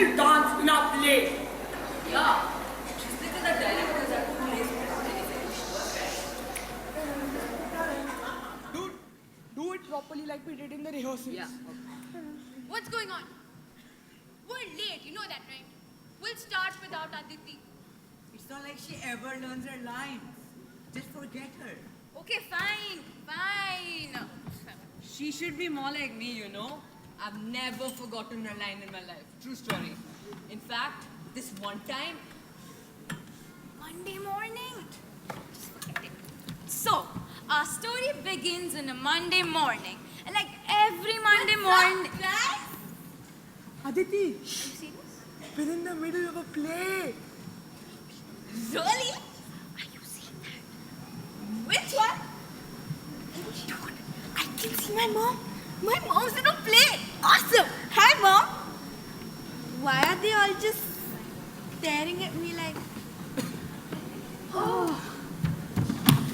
will dance in our play. Yeah, just because the directors are too lazy to put anything to work, Dude, do it properly like we did in the rehearsals. Yeah. What's going on? We're late, you know that, right? We'll start without Aditi. It's not like she ever learns her lines. Just forget her. Okay, fine. She should be more like me, you know. I've never forgotten a line in my life. True story. In fact, this one time, Monday morning. Just forget it. So, our story begins on a Monday morning. And like every Monday morning. Guys? Aditi, Are you serious? we're in the middle of a play. Really? Are you seeing that? Which one? Dude, I can see my mom. My mom's in a play. Awesome. Hi, Mom. Why are they all just staring at me like... Oh.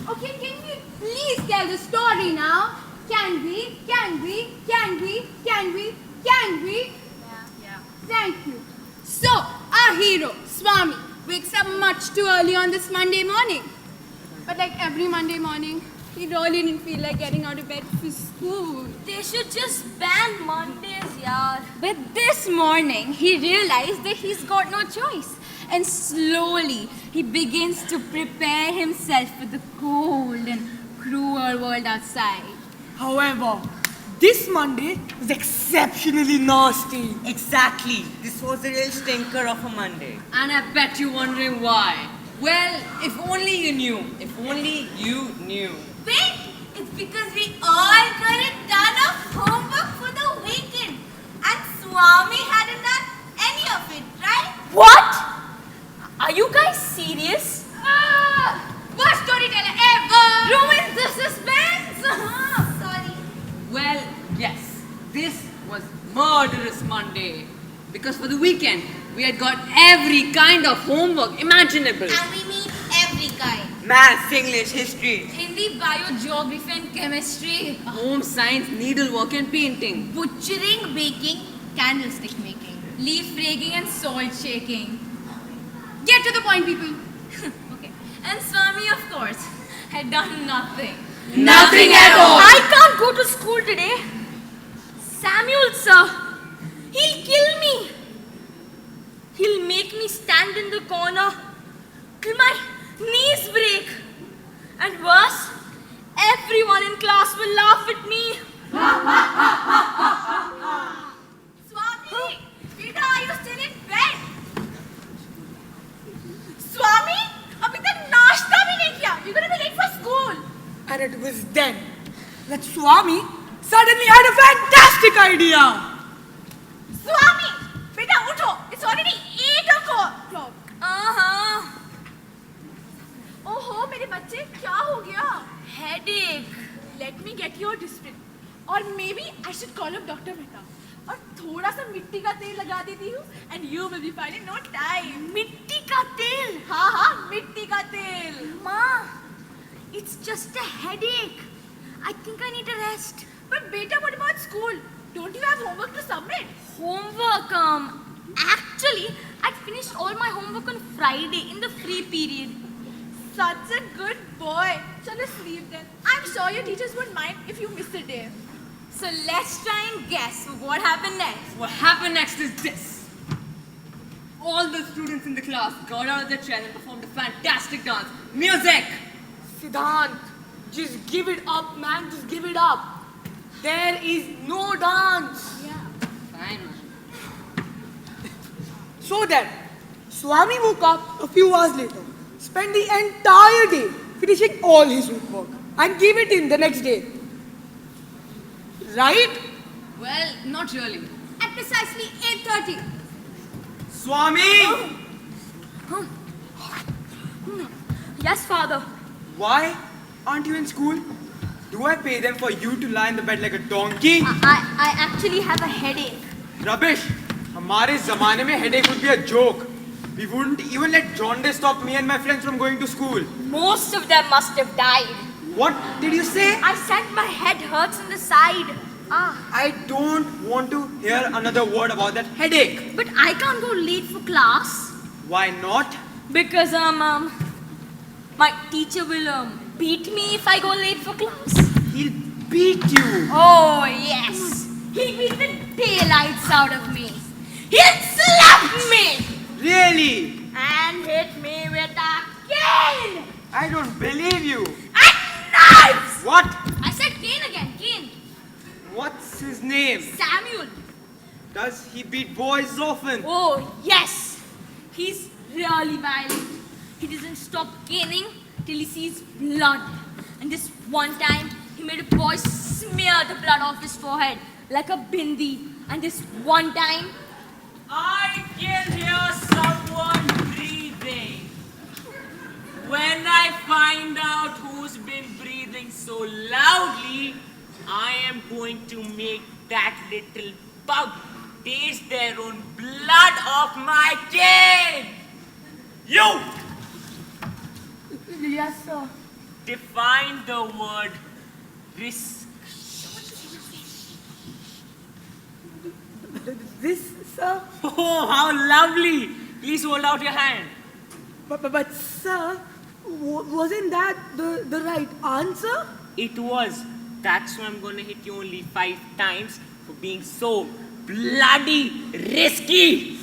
Okay, can we please tell the story now? Can we? Yeah. Thank you. So, our hero, Swami, wakes up much too early on this Monday morning. But like every Monday morning, he really didn't feel like getting out of bed for school. They should just ban Mondays, yaar. But this morning, he realized that he's got no choice. And slowly, he begins to prepare himself for the cold and cruel world outside. However, this Monday was exceptionally nasty. Exactly. This was the real stinker of a Monday. and I bet you're wondering why. Well, if only you knew. If only you knew. Wait, it's because we all got a ton of homework for the weekend. And Swami hadn't done any of it, right? What? Are you guys serious? Worst storyteller ever! Ruins the suspense! Sorry. Well, yes, this was murderous Monday. Because for the weekend, we had got every kind of homework imaginable. And we mean every kind. Maths, English, history. Hindi, bio, geography and chemistry. Home science, needlework and painting. Butchering, baking, candlestick making. Leaf raking and salt shaking. Get to the point, people. Okay. And Swami, of course, had done nothing. Nothing at all. I can't go to school today. Samuel, sir, he'll kill me. He'll make me stand in the corner till my knees break. And worse, everyone in class will laugh at me. Swami, Rita, are you still in bed? Swami, abhi tak nashta bhi nahi kiya. You're gonna be late for school. And it was then that Swami suddenly had a fantastic idea. Swami, beta utho. It's already 8 o'clock. ओहो मेरे बच्चे क्या हो गया? Headache. Let me get your disprin. Or maybe I should call up Dr. Mehta. और थोड़ा सा मिट्टी का तेल लगा देती हूँ and you will be fine in no time. मिट्टी का तेल? हाँ, मिट्टी का तेल. Ma, it's just a headache. I think I need a rest. But beta, what about school? Don't you have homework to submit? Homework, actually, I finished all my homework on Friday in the free period. Such a good boy. Chalo sleep then. I'm sure your teachers won't mind if you miss a day. So let's try and guess what happened next. What happened next is this. All the students in the class got out of their chairs and performed a fantastic dance. Music! Siddhant, just give it up, man. Just give it up. There is no dance. Yeah. Fine, man. So then, Swami woke up a few hours later, spent the entire day finishing all his homework and gave it in the next day. Right? Well, not really. At precisely 8:30. Swami! Yes, father. Why aren't you in school? Do I pay them for you to lie in the bed like a donkey? I actually have a headache. Rubbish! हमारे ज़माने में headache would be a joke. We wouldn't even let jaundice stop me and my friends from going to school. Most of them must have died. What did you say? I said my head hurts on the side. I don't want to hear another word about that headache. But I can't go late for class Why not? because my teacher will beat me if I go late for class. He'll beat you. Oh yes, he'll beat the daylights out of me. He'll slap me Really? and hit me with a cane I don't believe you. and knives. What? I said cane again, cane. What's his name? Samuel. Does he beat boys often? Oh yes, he's really violent. He doesn't stop caning till he sees blood. And this one time, he made a boy smear the blood off his forehead like a bindi. And this one time, I can hear someone breathing. When I find out who's been breathing so loudly, I am going to make that little bug taste their own blood off my cane. You! yes sir. Define the word risk. This, sir? Oh, how lovely! Please hold out your hand. But sir, wasn't that the right answer? It was. That's why I'm gonna hit you only 5 times for being so bloody risky.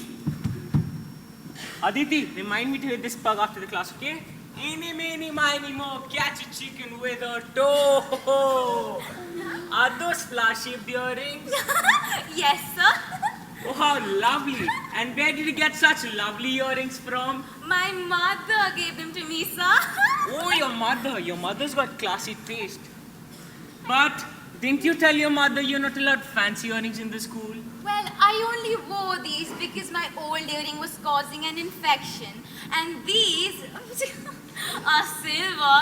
Aditi, remind me to hit this bug after the class, okay? Eeny, meeny, miny, mo, catch a chicken with a toe. Are those flash-shaped earrings? yes sir. Oh, how lovely. And where did you get such lovely earrings from? My mother gave them to me, sir. Oh, your mother. Your mother's got classy taste. But didn't you tell your mother you're not allowed fancy earrings in the school? Well, I only wore these because my old earring was causing an infection. And these are silver.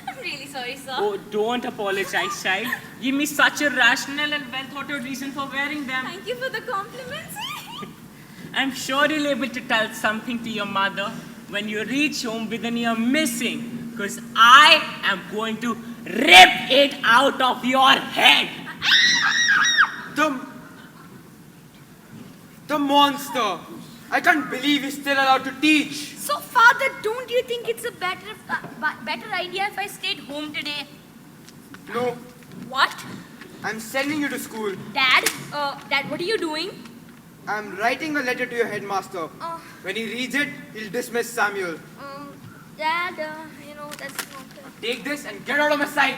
I'm really sorry, sir. Oh, don't apologize, child. Give me such a rational and well-thought-out reason for wearing them. Thank you for the compliments. I'm sure you'll be able to tell something to your mother when you reach home with an ear missing. Because I am going to rip it out of your head. The monster. I can't believe he's still allowed to teach. So, Father, don't you think it's a better idea if I stayed home today? No, What? I'm sending you to school. Dad, what are you doing? I'm writing a letter to your headmaster. When he reads it, he'll dismiss Samuel. Dad, that's not... Take this and get out of my sight.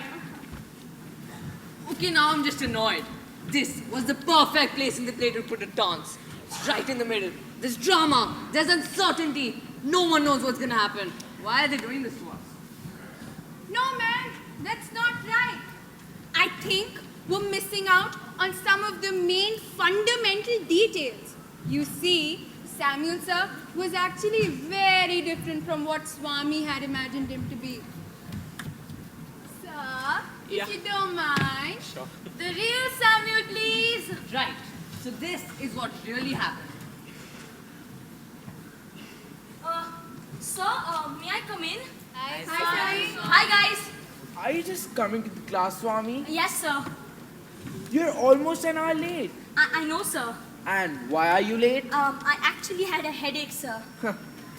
Okay, now I'm just annoyed. This was the perfect place in the play to put a dance. It's right in the middle. There's drama, there's uncertainty. No one knows what's gonna happen. Why are they doing this to us? No, man, that's not right. I think we're missing out on some of the main fundamental details. You see, Samuel sir was actually very different from what Swami had imagined him to be. Sir, Yeah. if you don't mind. Sure. The real Samuel, please. Right. So this is what really happened. Sir, may I come in? Hi, Hi, guys. Are you just coming to the class, Swami? Yes, sir. You're almost an hour late. I know, sir. And why are you late? I actually had a headache, sir.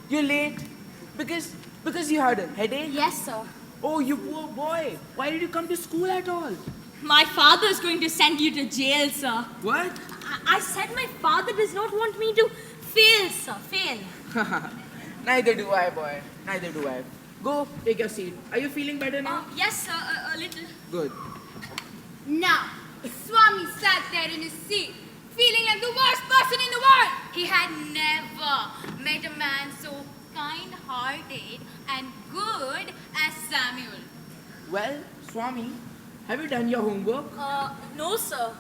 You're late because you had a headache? Yes, sir. Oh, you poor boy. Why did you come to school at all? My father's going to send you to jail, sir. What? I said my father does not want me to fail, sir. Fail. Neither do I, boy. Neither do I. Go, take your seat. Are you feeling better now? Yes, sir. A little. Good. Now, Swami sat there in his seat, feeling like the worst person in the world. He had never met a man so kind-hearted and good as Samuel. Well, Swami, have you done your homework? No, sir.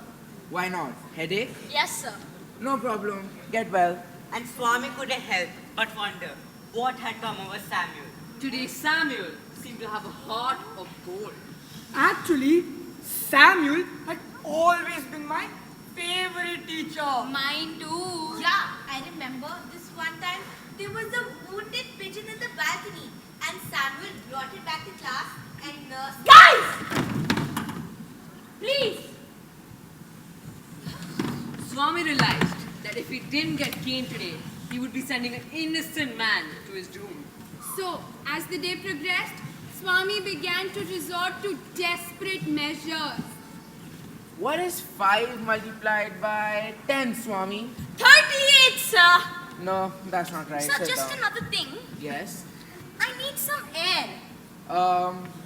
Why not? Headache? Yes, sir. No problem. Get well. And Swami couldn't help but wonder what had come over Samuel. Today Samuel seemed to have a heart of gold. Actually, Samuel had always been my favorite teacher. Mine too. Yeah, I remember this one time there was a wounded pigeon in the balcony and Samuel brought it back to class and nursed it. Guys! Please! Swami realized that if he didn't get caned today, he would be sending an innocent man to his doom. So, as the day progressed, Swami began to resort to desperate measures. What is 5 multiplied by 10, Swami? 38, sir. No, that's not right. Sir, Sit just down. another thing. Yes. I need some air.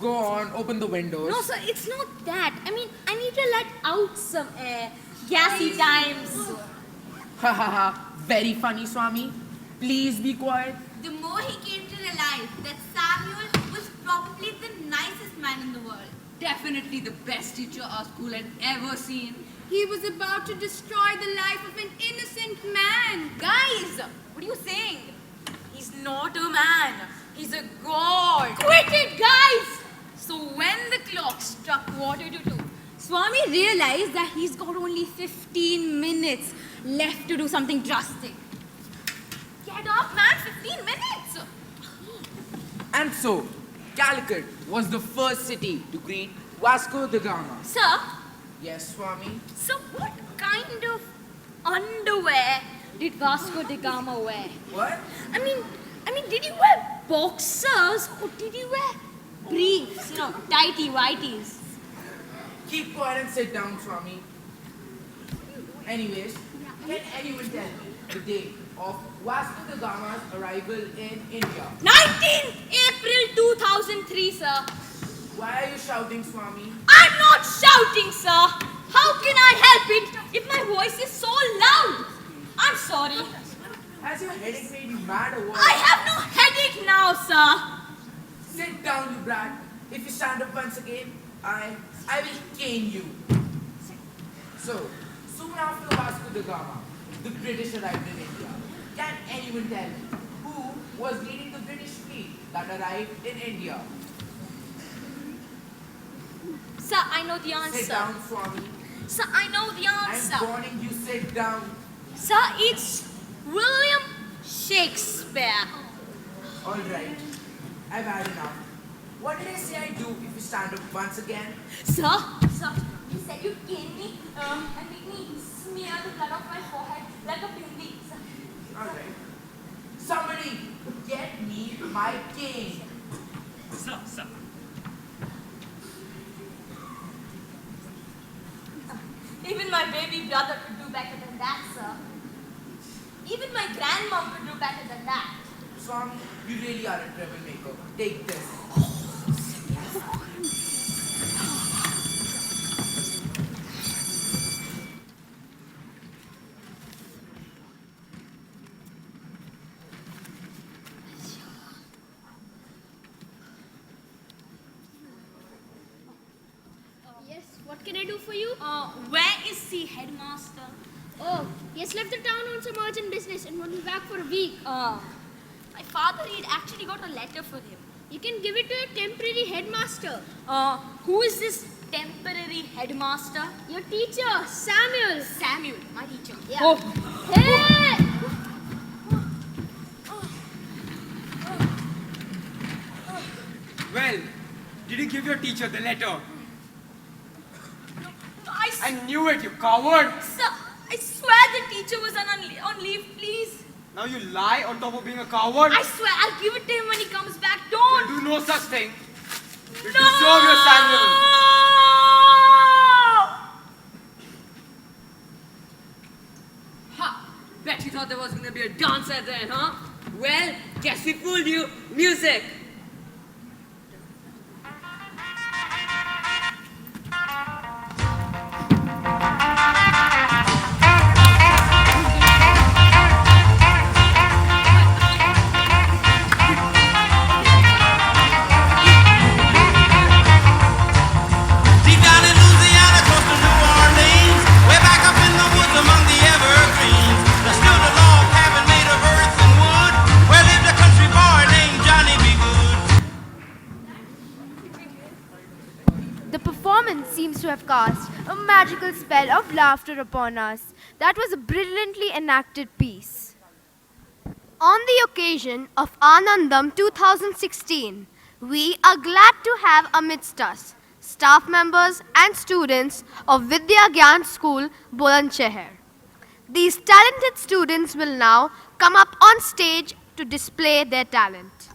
Go on, open the windows. No, sir, it's not that. I mean, I need to let out some air. Gassy times. Ha ha ha. Very funny, Swami. Please be quiet. The more he came to realize that Samuel was probably the nicest man in the world. Definitely the best teacher our school had ever seen. He was about to destroy the life of an innocent man. Guys, what are you saying? He's not a man. He's a god. Quit it, guys! So when the clock struck 1:45, Swami realized that he's got only 15 minutes left to do something drastic. Get up, man! 15 minutes! And so, Calicut was the first city to greet Vasco da Gama. Sir, Yes, Swami. so what kind of underwear did Vasco da Gama wear? What? I mean, did he wear boxers or did he wear briefs? You know, tighty whities. Keep quiet and sit down, Swami. Anyways, can anyone tell me the date of Vasco da Gama's arrival in India? 19th April 2003, sir. Why are you shouting, Swami? I'm not shouting, sir. How can I help it if my voice is so loud? I'm sorry. Has your headache made you mad or what? I have no headache now, sir. Sit down, you brat. If you stand up once again, I will cane you. So, soon after Vasco da Gama, the British arrived in India. Can anyone tell me who was leading the British fleet that arrived in India? Sir, I know the Sit answer. down, Swami. Sir, I know the I'm answer. warning you, sit down. Sir, it's William Shakespeare. All right, I've had enough. What did I say I do if you stand up once again? Sir, you said you'd cane me and make me smear the blood off my forehead like a baby. Sir. All right. Somebody get me my cane. Sir. Even my baby brother could do better than that, sir. Even my grandmom could do better than that. Swami, you really are a troublemaker. Take this. Yes, what can I do for you? Where is the headmaster? Oh, he has left the town on some urgent business and won't be back for a week. My father had actually got a letter for him. You can give it to a temporary headmaster. Who is this temporary headmaster? Your teacher, Samuel. Samuel, my teacher. Yeah. Oh, Hey! Well, did you give your teacher the letter? I I knew it, you coward! sir, I swear the teacher was on leave, please. Now you lie on top of being a coward? I swear I'll give it to him when he comes back. Don't. You do no such thing. You No! deserve your Samuel. Ha! Bet you thought there was gonna be a dance at the end, huh? Well, guess we fooled you. Music. Deep down in Louisiana, close to New Orleans, way back up in the woods among the evergreens, there stood a log cabin made of earth and wood, where lived a country boy named Johnny B. Good. The performance seems to have cast a magical spell of laughter upon us. That was a brilliantly enacted piece. On the occasion of Anandam 2016, we are glad to have amidst us staff members and students of Vidya Gyan School, Bulandshahr. These talented students will now come up on stage to display their talent.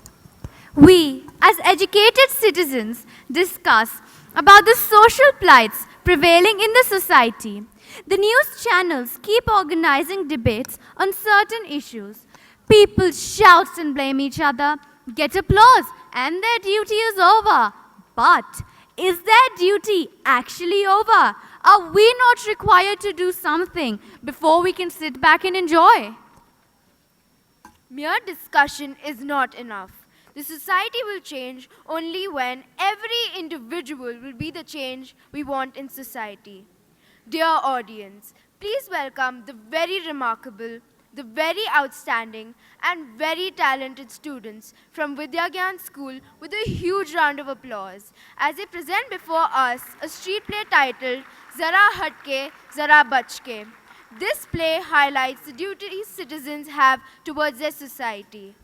We, as educated citizens, discuss about the social plights prevailing in the society. The news channels keep organizing debates on certain issues. People shout and blame each other, get applause, and their duty is over. But is their duty actually over? Are we not required to do something before we can sit back and enjoy? Mere discussion is not enough. The society will change only when every individual will be the change we want in society. Dear audience, please welcome the very remarkable, the very outstanding and very talented students from Vidyagyan School with a huge round of applause as they present before us a street play titled Zara Hatke, Zara Bachke. This play highlights the duties citizens have towards their society.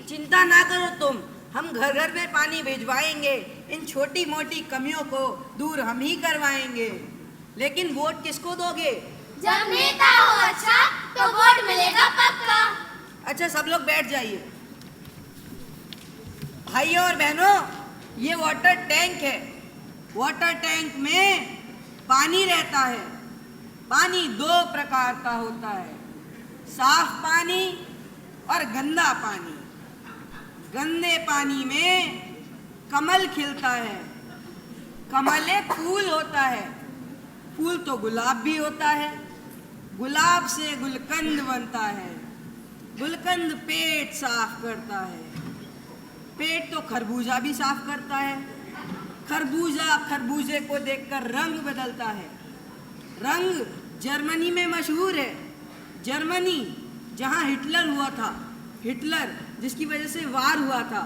चिंता ना करो तुम, हम घर घर में पानी भिजवाएंगे। इन छोटी मोटी कमियों को दूर हम ही करवाएंगे। लेकिन वोट किसको दोगे? जब नेता हो अच्छा तो वोट मिलेगा पक्का। अच्छा, सब लोग बैठ जाइए। भाइयों और बहनों, ये वाटर टैंक है। वाटर टैंक में पानी रहता है। पानी दो प्रकार का होता है, साफ पानी और गंदा पानी। गंदे पानी में कमल खिलता है। कमल एक फूल होता है। फूल तो गुलाब भी होता है। गुलाब से गुलकंद बनता है। गुलकंद पेट साफ करता है। पेट तो खरबूजा भी साफ करता है। खरबूजा खरबूजे को देखकर रंग बदलता है। रंग जर्मनी में मशहूर है। जर्मनी जहाँ हिटलर हुआ था, हिटलर जिसकी वजह से वार हुआ था।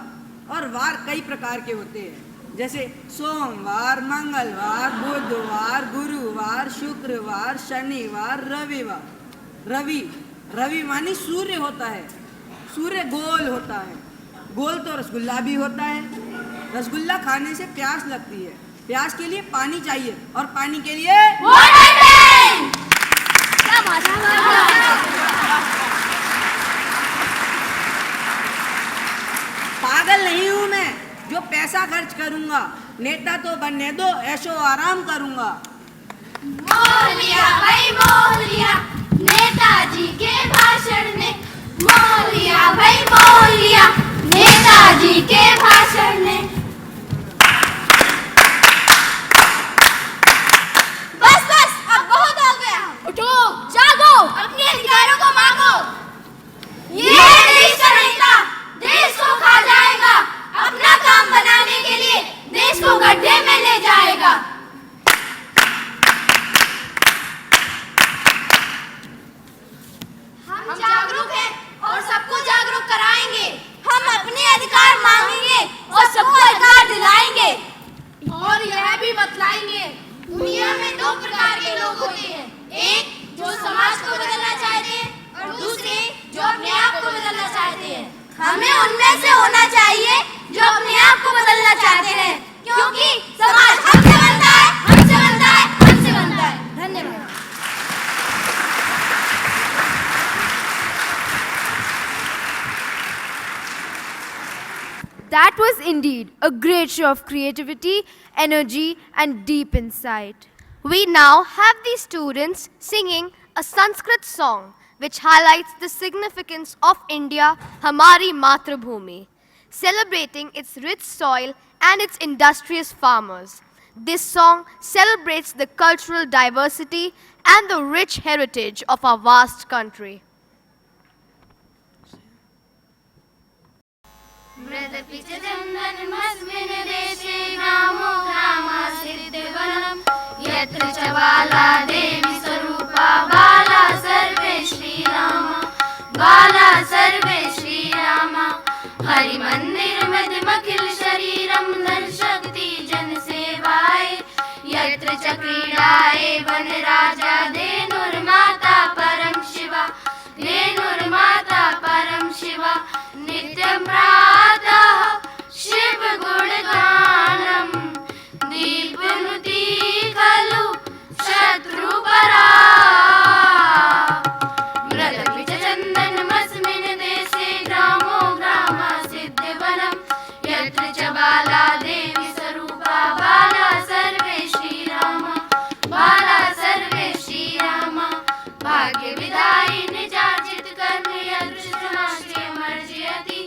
और वार कई प्रकार के होते हैं, जैसे सोमवार, मंगलवार, बुधवार, गुरुवार, शुक्रवार, शनिवार, रविवार। रवि मानी सूर्य होता है। सूर्य गोल होता है। गोल तो रसगुल्ला भी होता है। रसगुल्ला खाने से प्यास लगती है। प्यास के लिए पानी चाहिए, और पानी के लिए पागल नहीं हूं मैं जो पैसा खर्च करूंगा। नेता तो बनने दो, ऐशो आराम करूंगा। मोह लिया भाई मोह लिया नेताजी के भाषण ने। मोह लिया भाई मोह लिया नेताजी के भाषण ने। बस बस, अब बहुत हो गया। उठो, जागो, अपने अधिकारों को मांगो। ये देश का नेता देश को खा जाएगा। अपना काम बनाने के लिए देश को गड्ढे में ले जाएगा। हम जागरूक हैं और सबको जागरूक कराएंगे। हम अपने अधिकार मांगेंगे और सबको अधिकार दिलाएंगे। और यह भी बतलाएंगे, दुनिया में दो प्रकार के लोग होते हैं। एक जो समाज को बदलना चाहते हैं, और दूसरे जो अपने आप को बदलना चाहते हैं। हमें उनमें से होना चाहिए जो अपने आप को बदलना चाहते हैं, क्योंकि समाज हमसे बनता है, हमसे बनता है, हमसे बनता है। धन्यवाद। That was indeed a great show of creativity, energy, and deep insight. We now have the students singing a Sanskrit song which highlights the significance of India, Hamari Matrabhumi, celebrating its rich soil and its industrious farmers. This song celebrates the cultural diversity and the rich heritage of our vast country. ग्रामो ग्रामा सिद्धिवनम् यत्र च बाला देवी स्वरूपा बाला सर्वे श्रीरामा बाला सर्वे श्रीरामा हरि मंदिर मध्यमखिल शरीरम धन शक्ति जन सेवाय यत्र च क्रीडाए वन राजा धेनुर्माता परम शिवा धेनुर्माता परम शिवा नित्यं प्रातः शिव गुणगानम् दीपनुति खलु शत्रुपरा मृदपि च चन्दनमस्मिन् देशे ग्रामो ग्रामा सिद्धिवनम् यत्र च बाला देवी स्वरूपा बाला सर्वे श्रीरामा बाला सर्वे श्रीरामा भाग्यविधायिनि जाचित कर्म यदृशमाश्रय मर्जयति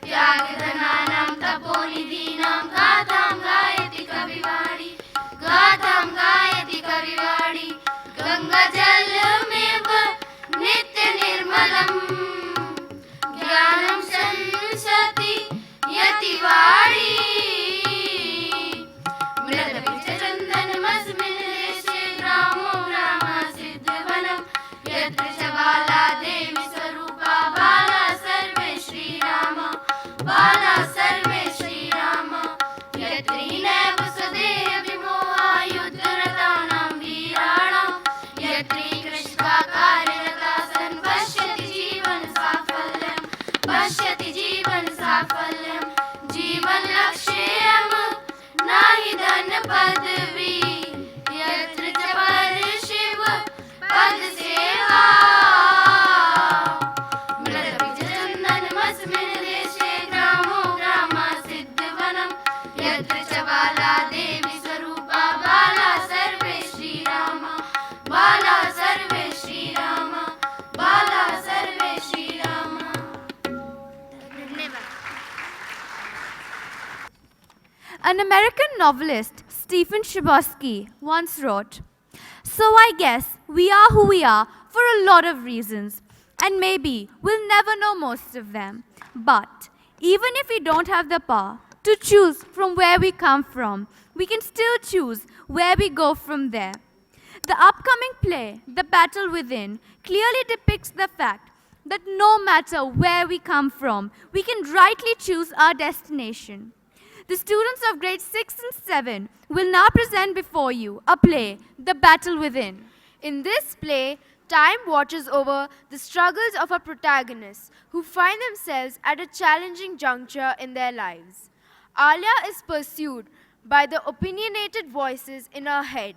त्यागधनानां तपोनिधीनां गाथां गायति कविवाणी गाथां गायति कविवाणी गङ्गाजलमेव नित्य निर्मलम् ज्ञानं संसति यतिवाणी मृदपि च चन्दनमस्मिन् देशे ग्रामो ग्रामा सिद्धिवनम् यत्र च बाला देवी स्वरूपा बाला सर्वे श्रीरामा बाला सर्वे श्रीरामा यत्रीनैव स्वदेह विमोहा युद्धरतानां वीराणां यत्री कृष्णा कार्यरता सन् पश्यति जीवन साफल्यं पश्यति जीवन साफल्यं जीवन लक्ष्यं नहि धन पदवी यत्र च पर शिव पद सेवा मृदपि च An American novelist, Stephen Chbosky, once wrote, "So I guess we are who we are for a lot of reasons, and maybe we'll never know most of them. But even if we don't have the power to choose from where we come from, we can still choose where we go from there." The upcoming play, The Battle Within, clearly depicts the fact that no matter where we come from, we can rightly choose our destination. The students of grades 6 and 7 will now present before you a play, The Battle Within. In this play, time watches over the struggles of our protagonists who find themselves at a challenging juncture in their lives. Alia is pursued by the opinionated voices in her head.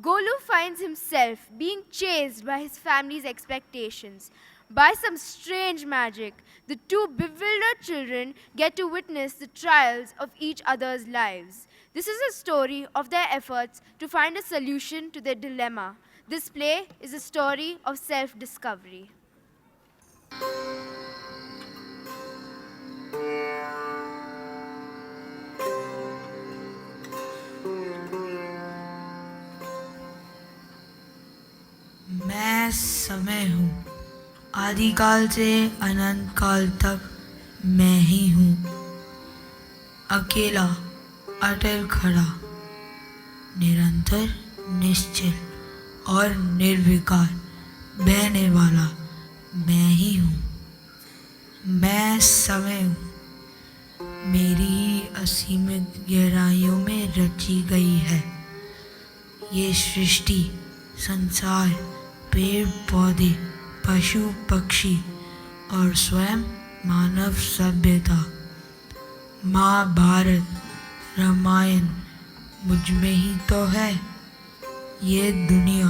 Golu finds himself being chased by his family's expectations. By some strange magic, the two bewildered children get to witness the trials of each other's lives. This is a story of their efforts to find a solution to their dilemma. This play is a story of self-discovery. मैं समय हूँ, आदिकाल से अनंत काल तक मैं ही हूँ, अकेला अटल खड़ा, निरंतर निश्चल और निर्विकार बहने वाला मैं ही हूँ। मैं समय हूँ, मेरी ही असीमित गहराइयों में रची गई है ये सृष्टि, संसार, पेड़ पौधे, पशु पक्षी और स्वयं मानव सभ्यता। महाभारत, रामायण मुझ में ही तो है। ये दुनिया,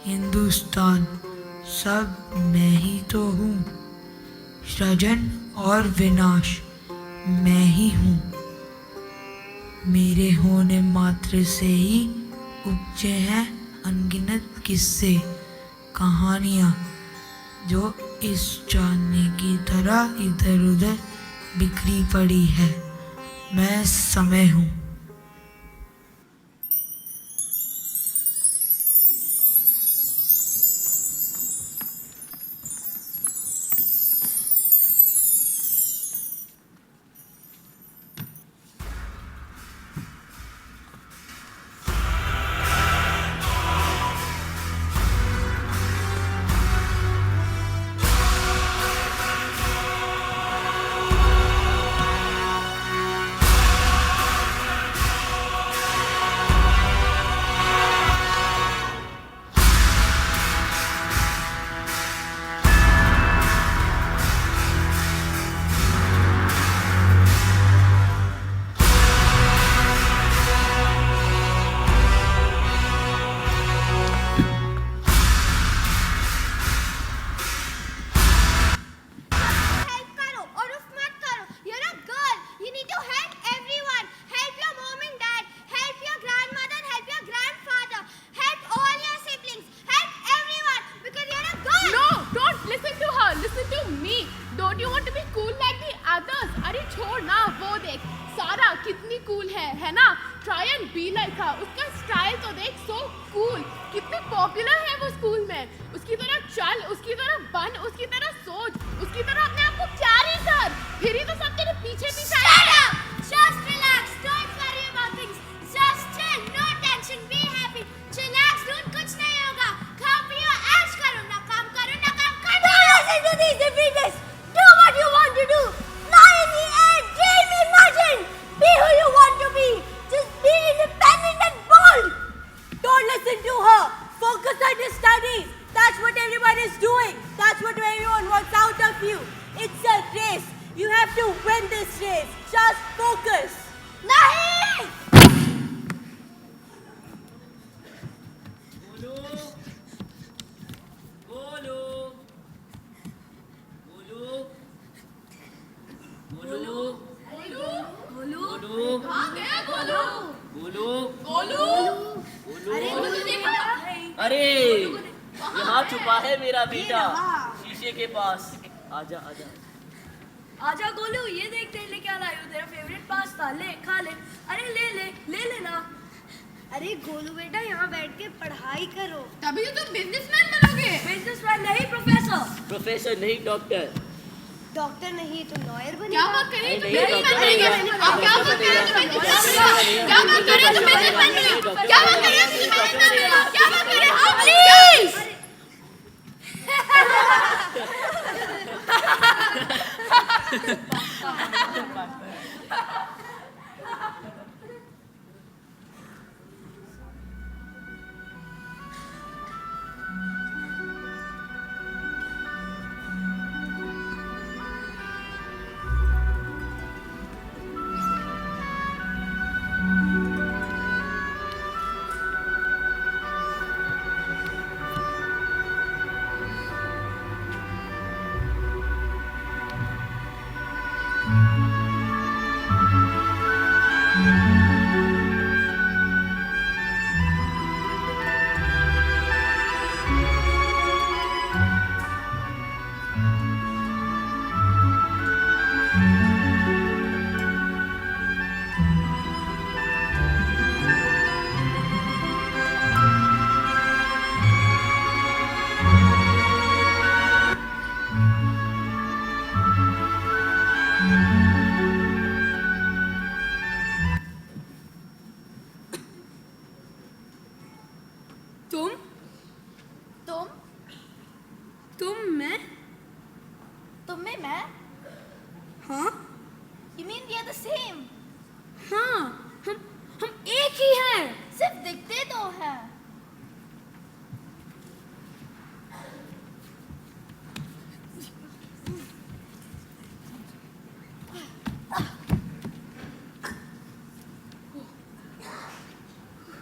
हिंदुस्तान सब मैं ही तो हूँ। सृजन और विनाश मैं ही हूँ। मेरे होने मात्र से ही उपजे हैं अनगिनत किस्से, कहानियाँ जो इस चांदनी की तरह इधर उधर बिखरी पड़ी है। मैं समय हूँ। अरे यहाँ छुपा है मेरा बेटा शीशे के पास। आजा आजा। आजा गोलू, ये देख तेरे लिए क्या लाई हूँ, तेरा फेवरेट पास्ता, ले खा ले। अरे ले ले ले लेना। अरे गोलू बेटा, यहाँ बैठ के पढ़ाई करो, तभी तो तुम बिजनेसमैन बनोगे। बिजनेसमैन नहीं प्रोफेसर। प्रोफेसर नहीं डॉक्टर। डॉक्टर नहीं तो लॉयर बनेगा। क्या बात कर रही है? नहीं, तुम डॉक्टर बिजनेसमैन नहीं, बनेगे। आप क्या बात कर रहे हो? तुम बिजनेसमैन क्या बात कर रहे हो? तुम बिजनेसमैन बनेगे। क्या बात कर रहे हो? तुम बिजनेसमैन बनेगे। क्या बात कर रहे हो? हाँ प्लीज। तुम में मैं? हाँ? You mean we are the same? हाँ, हम एक ही हैं। सिर्फ दिखते तो हैं।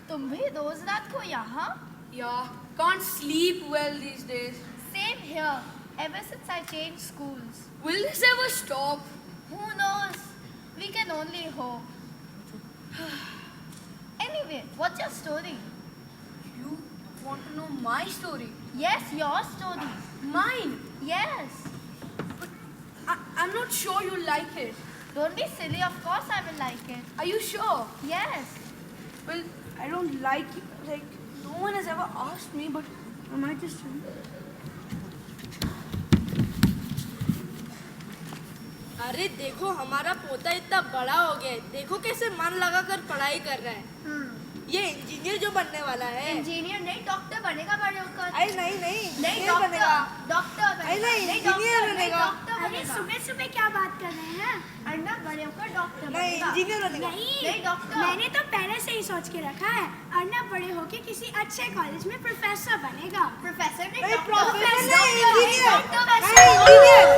तुम भी रोज रात को यहाँ? Yeah, can't sleep well these days. Same here. Ever since I changed schools. Will this ever stop? Who knows? We can only hope. Anyway, what's your story? You want to know my story? Yes, your story. Mine? Yes. But I'm not sure you'll like it. Don't be silly. Of course I will like it. Are you sure? Yes. Well, I don't like it. Like, no one has ever asked me, but I might just tell you. अरे देखो, हमारा पोता इतना बड़ा हो गया है, देखो कैसे मन लगाकर पढ़ाई कर रहा है। ये इंजीनियर जो बनने वाला है। इंजीनियर नहीं, डॉक्टर बनेगा बड़े होकर। अरे नहीं नहीं, नहीं इंजीनियर बनेगा। डॉक्टर बनेगा। नहीं, इंजीनियर बनेगा। अरे सुबह सुबह क्या बात कर रहे हैं? अन्ना बड़े होकर डॉक्टर बनेगा। नहीं, इंजीनियर बनेगा। नहीं डॉक्टर। मैंने तो पहले से ही सोच के रखा है, अर्नब बड़े होके किसी अच्छे कॉलेज में प्रोफेसर बनेगा। प्रोफेसर नहीं, नहीं, डॉक्टर। प्रोफेसर नहीं, इंजीनियर।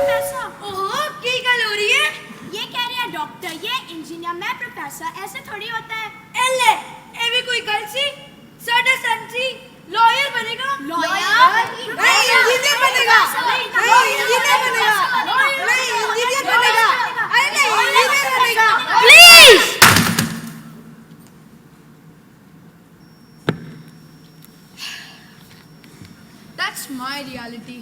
प्रोफेसर। ओहो, की गल हो रही है? ये कह रही है डॉक्टर, ये इंजीनियर, मैं प्रोफेसर, ऐसे थोड़ी होता है। एले, ए भी कोई गल सी? साडा संसी लॉयर बनेगा। लॉयर? नहीं, इंजीनियर बनेगा। नहीं, इंजीनियर बनेगा। नहीं, इंजीनियर बनेगा। अरे नहीं, इंजीनियर बनेगा। Please. That's my reality.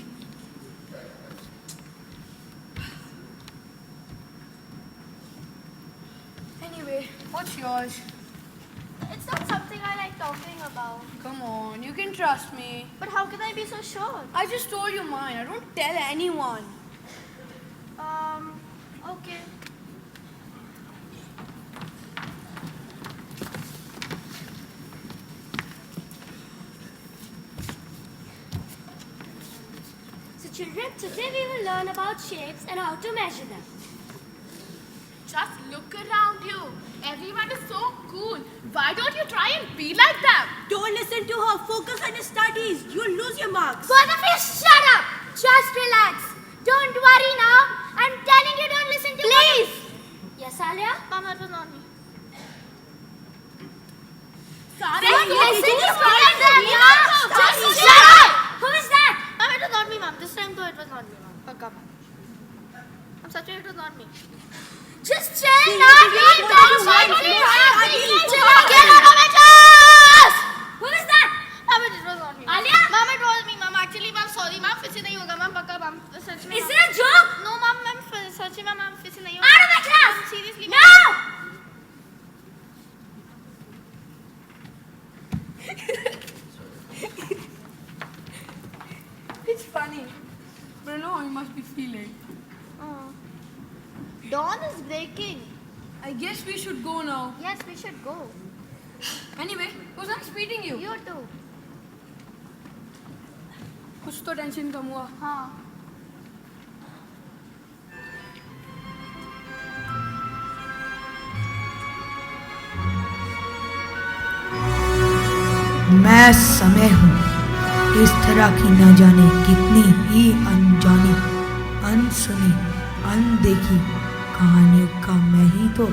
Anyway, what's yours? It's not something I like talking about. Come on, you can trust me. But how can I be so sure? I just told you mine. I don't tell anyone. Okay. So children, today we will learn about shapes and how to measure them. Just look around you. Everyone is so cool. Why don't you try and be like them? Don't listen to her. Focus on your studies. You'll lose your marks. Both of you, shut up! Just relax. Don't worry now. I'm telling you, don't listen to me. Please! Yes, Alia? Mama, it was not me. Sorry. Listen to me. Just Shut up! Who is that? Mom, it was not me, Mom. This time, though, it was not me, Mom. Pakka, Mom. I'm such a, it was not me. Just chill now. Get out of my class! Who is that? Mom, it was not me. Alia? Mom, it was me, Mom. Actually, Mom, sorry, Mom. फिर से नहीं होगा, Mom. पक्का, Mom. सच में. Is it a joke? No, Mom. Mom, सच में, Mom. It's funny. But I know how you must be feeling. Dawn is breaking. I guess we should go now. Yes, we should go. Anyway, it was nice meeting you. You too. कुछ तो tension कम हुआ. हाँ. मैं समय हूँ. इस तरह की न जाने कितनी ही अनजानी, अनसुनी, अनदेखी कहानियों का मैं ही तो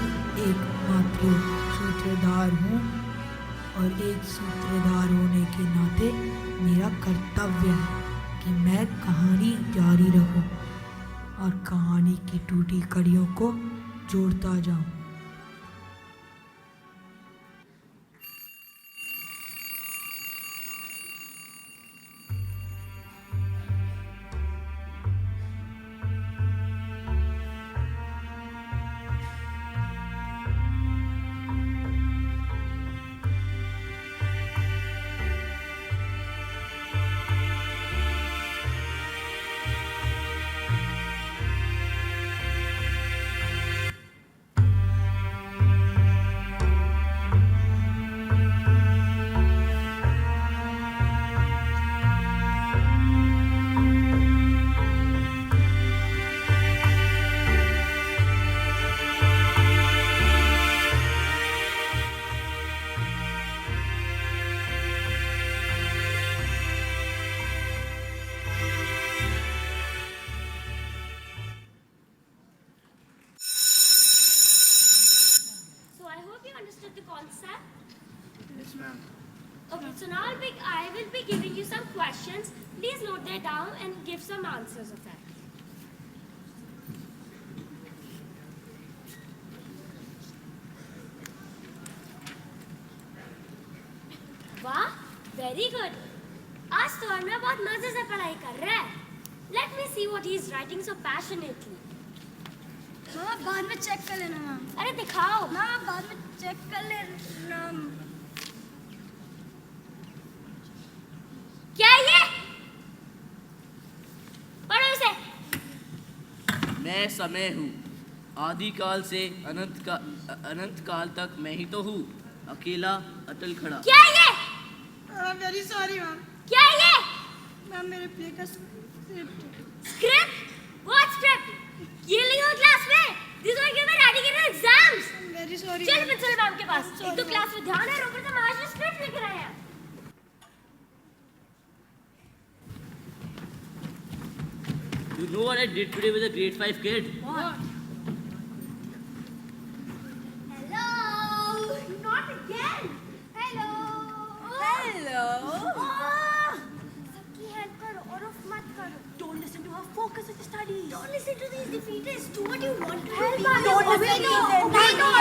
एकमात्र सूत्रधार हूँ. और एक सूत्रधार होने के नाते मेरा कर्तव्य है कि मैं कहानी जारी रखूं और कहानी की टूटी कड़ियों को जोड़ता जाऊं. Understood the concept? Yes, ma'am. Okay, so now I will be giving you some questions. Please note that down and give some answers of that. वाह, very good. आज तो अर्णव बहुत मजे से पढ़ाई कर रहा है. Let me see what he is writing so passionately. हाँ, बाद में चेक कर लेना मैम. अरे दिखाओ. ना बाद में चेक कर लेना. क्या है ये? पढ़ो इसे. मैं समय हूँ. आदिकाल से अनंत काल तक मैं ही तो हूँ. अकेला अटल खड़ा. क्या है ये? Very sorry ma'am. क्या है ये? मैम मेरे प्ले का स्क्रिप्ट. स्क्रिप्ट? What script? ये लिखी हो क्लास में. दिस वन गिवन रेडी के एग्जाम्स. Very sorry. चल प्रिंसिपल मैम के पास. एक तो क्लास में ध्यान है और ऊपर से महाराज ने स्क्रिप्ट लिख रहे हैं. You know what I did today with a grade 5 kid? What? Hello. Not again. Hello. Hello. सबकी हेल्प करो और ऑफ मत करो. Don't listen to her. Focus on the studies. Don't listen to these defeaters. Do what you want to Help do. us. Don't We listen know. to them. We know.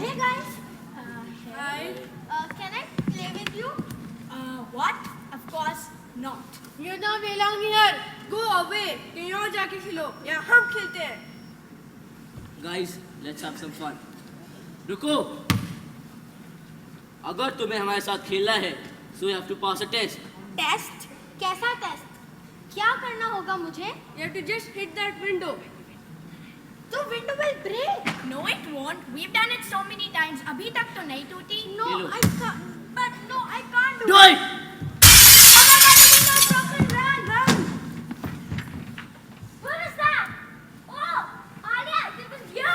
Hey guys. Hi. Can I play with you? What? Of course not. You don't belong here. Go away. कहीं और जाके खेलो. या हम खेलते हैं. Guys, let's have some fun. रुको. अगर तुम्हें हमारे साथ खेलना है, so you have to pass a test. Test? कैसा टेस्ट? क्या करना होगा मुझे? You have to just hit that window. तो window will break. No, it won't. We've done it so many times. अभी तक तो नहीं टूटी. No, Hello. I can't. But no, I can't do Do it! Oh my God, the window is broken. Run. What is that? Oh, Alia, it was you.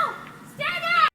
Stay there.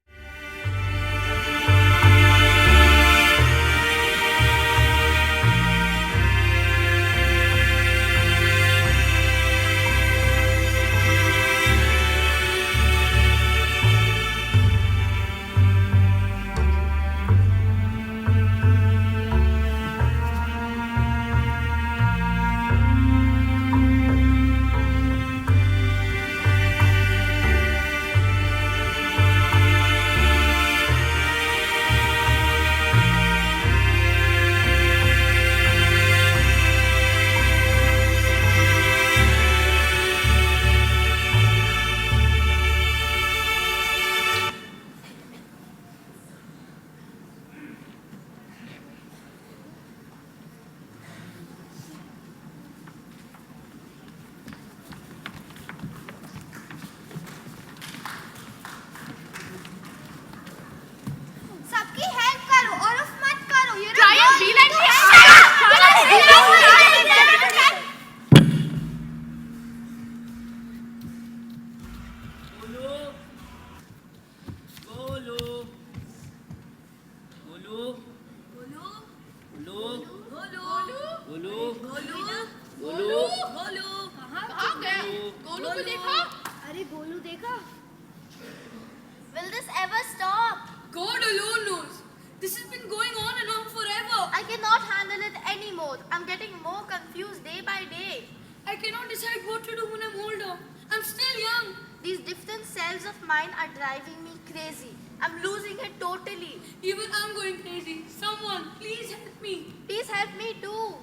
cannot decide what to do when I'm older. I'm still young. These different selves of mine are driving me crazy. I'm losing it totally. Even I'm going crazy. Someone, please help me. Please help me too.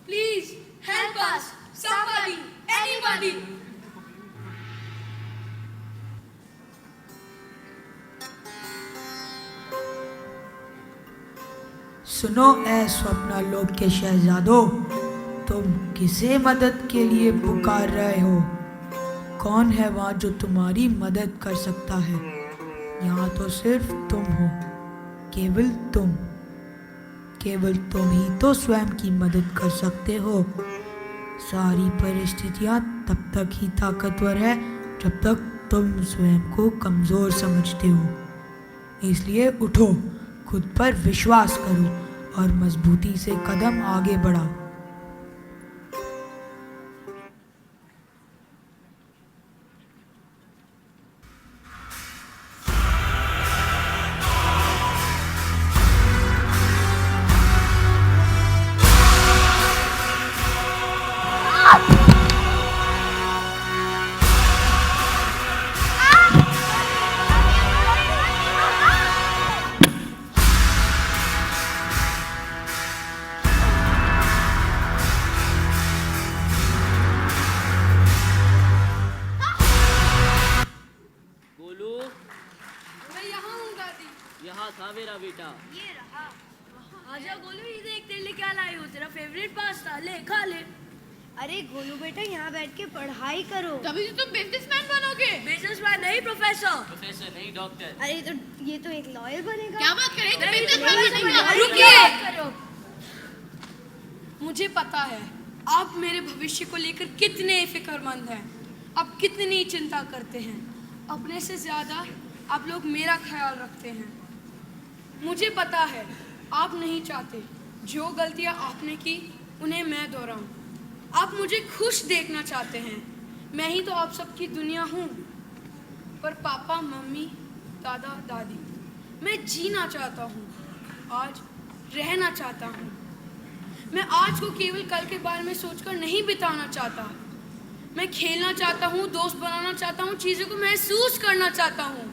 Please help us. Somebody, anybody. सुनो ऐ स्वप्ना लोक के शहजादों, तुम किसे मदद के लिए पुकार रहे हो? कौन है वहाँ जो तुम्हारी मदद कर सकता है? यहाँ तो सिर्फ तुम हो, केवल तुम ही तो स्वयं की मदद कर सकते हो। सारी परिस्थितियाँ तब तक ही ताकतवर है जब तक तुम स्वयं को कमज़ोर समझते हो। इसलिए उठो, खुद पर विश्वास करो और मजबूती से कदम आगे बढ़ाओ। यहाँ था मेरा बेटा। ये रहा। आजा गोलू, ये देख तेरे लिए क्या लाई हो, तेरा फेवरेट पास्ता, ले खा ले। अरे गोलू बेटा, यहाँ बैठ के पढ़ाई करो, तभी तो तुम बिजनेसमैन बनोगे। बिजनेसमैन नहीं प्रोफेसर। प्रोफेसर नहीं डॉक्टर। अरे तो ये तो एक लॉयर बनेगा। क्या बात करें, तो बिजनेसमैन बनेगा। रुकिए, मुझे पता है आप मेरे भविष्य को लेकर कितने फिक्रमंद हैं, आप कितनी चिंता करते हैं। अपने से ज्यादा आप लोग मेरा ख्याल रखते हैं। मुझे पता है आप नहीं चाहते जो गलतियां आपने की उन्हें मैं दोहराऊं। आप मुझे खुश देखना चाहते हैं, मैं ही तो आप सबकी दुनिया हूँ। पर पापा, मम्मी, दादा, दादी, मैं जीना चाहता हूँ, आज रहना चाहता हूँ। मैं आज को केवल कल के बारे में सोचकर नहीं बिताना चाहता। मैं खेलना चाहता हूँ, दोस्त बनाना चाहता हूँ, चीज़ों को महसूस करना चाहता हूँ।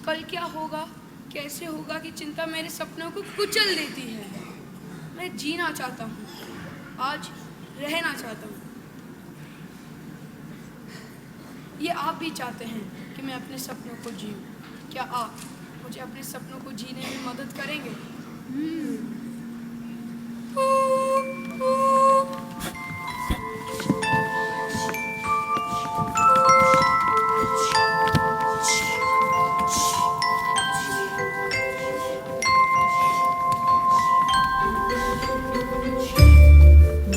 कल क्या होगा, कैसे होगा कि चिंता मेरे सपनों को कुचल देती है। मैं जीना चाहता हूँ, आज रहना चाहता हूँ। ये आप भी चाहते हैं कि मैं अपने सपनों को जीऊँ। क्या आप मुझे अपने सपनों को जीने में मदद करेंगे?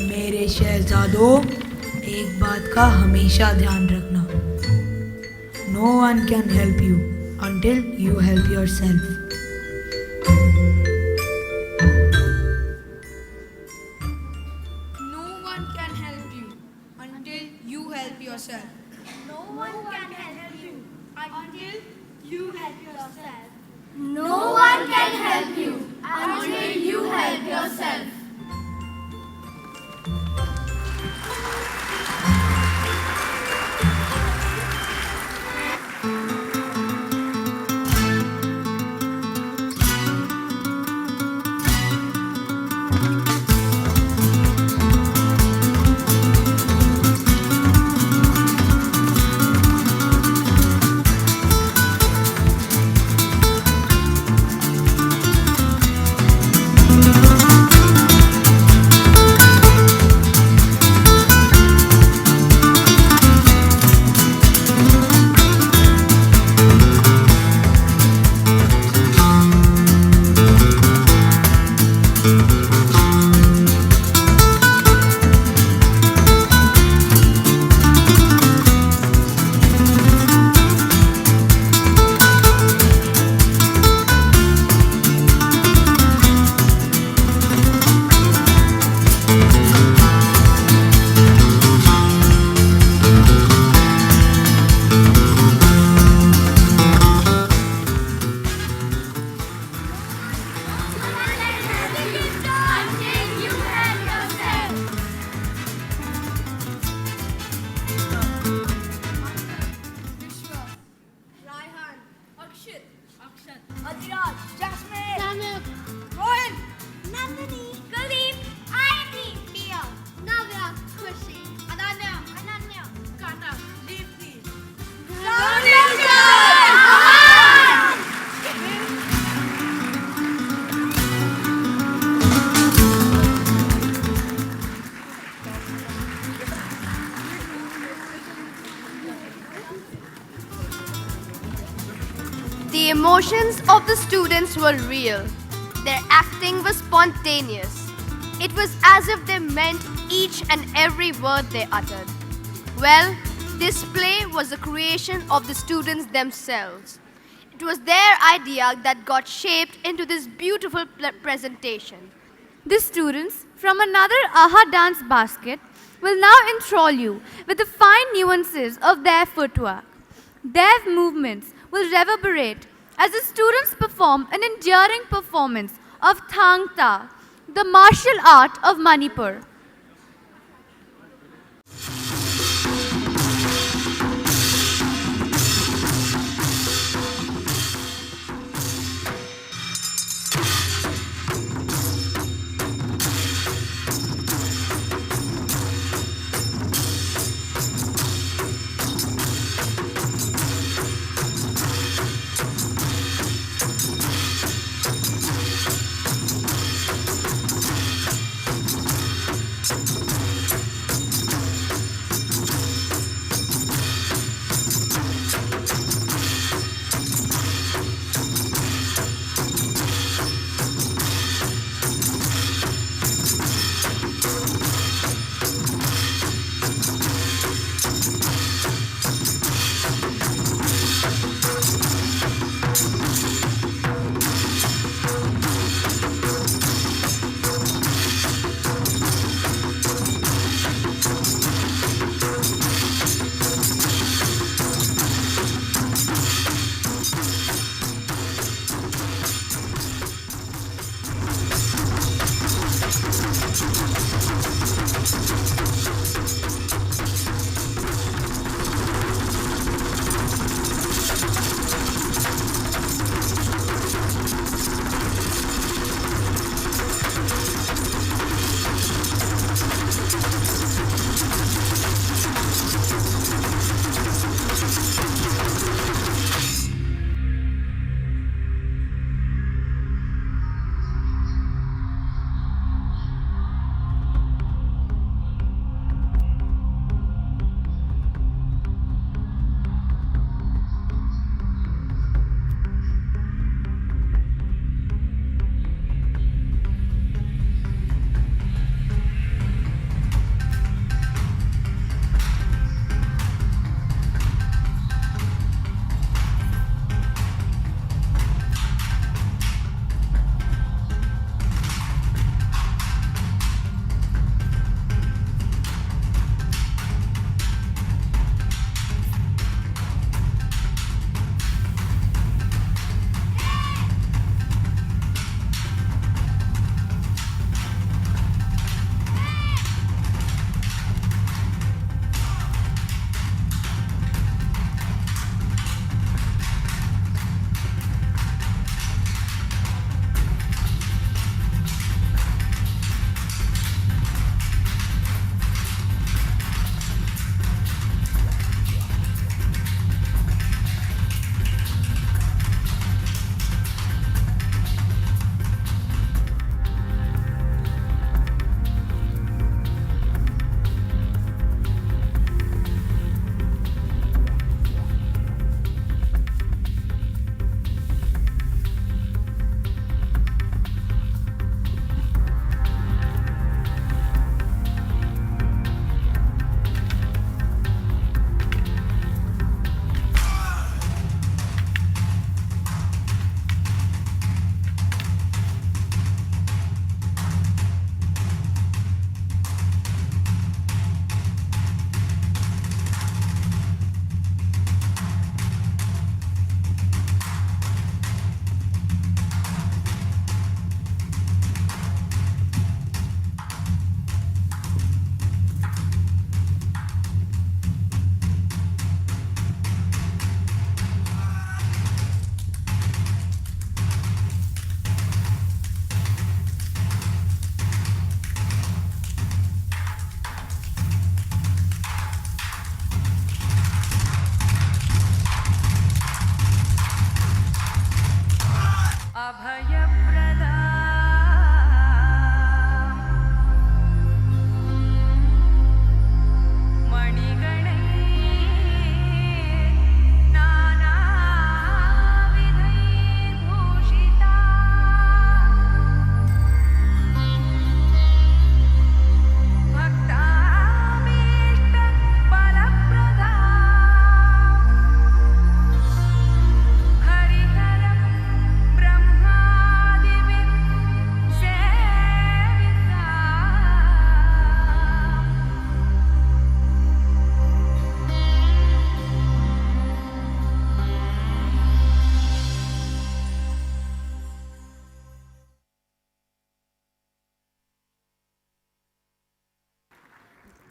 मेरे शहजादों, एक बात का हमेशा ध्यान रखना, No one can help you until you help yourself. No one can help you until you help yourself. No one can help you until you help yourself. No one can help you until you help yourself. Nandini, Kuldeep, Ayati, Pia, Navya, Khushi, Adanya, Ananya, Kata, Deepthi. The emotions of the students were real. Their acting was spontaneous. It was as if they meant each and every word they uttered. Well, this play was a creation of the students themselves. It was their idea that got shaped into this beautiful presentation. The students from another AHA dance basket will now enthrall you with the fine nuances of their footwork. Their movements will reverberate as the students perform an enduring performance of Thang Ta, the martial art of Manipur.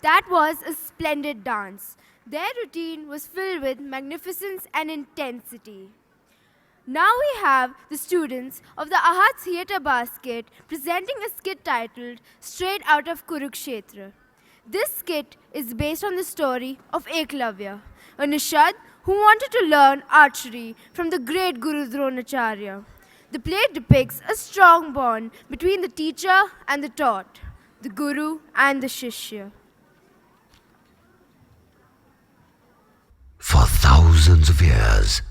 That was a splendid dance. Their routine was filled with magnificence and intensity. Now we have the students of the Ahad Theatre Basket presenting a skit titled Straight Out of Kurukshetra. This skit is based on the story of Eklavya, a Nishad who wanted to learn archery from the great Guru Dronacharya. The play depicts a strong bond between the teacher and the taught, the Guru and the Shishya. For thousands of years,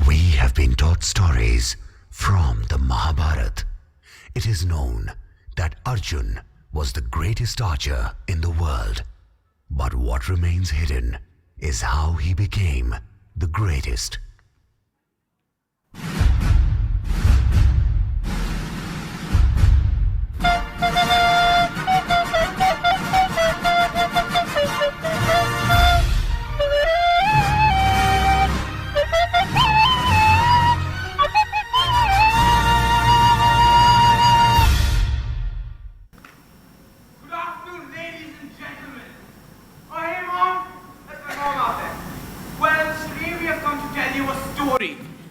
we have been taught stories from the Mahabharata. It is known that Arjun was the greatest archer in the world. But what remains hidden is how he became the greatest.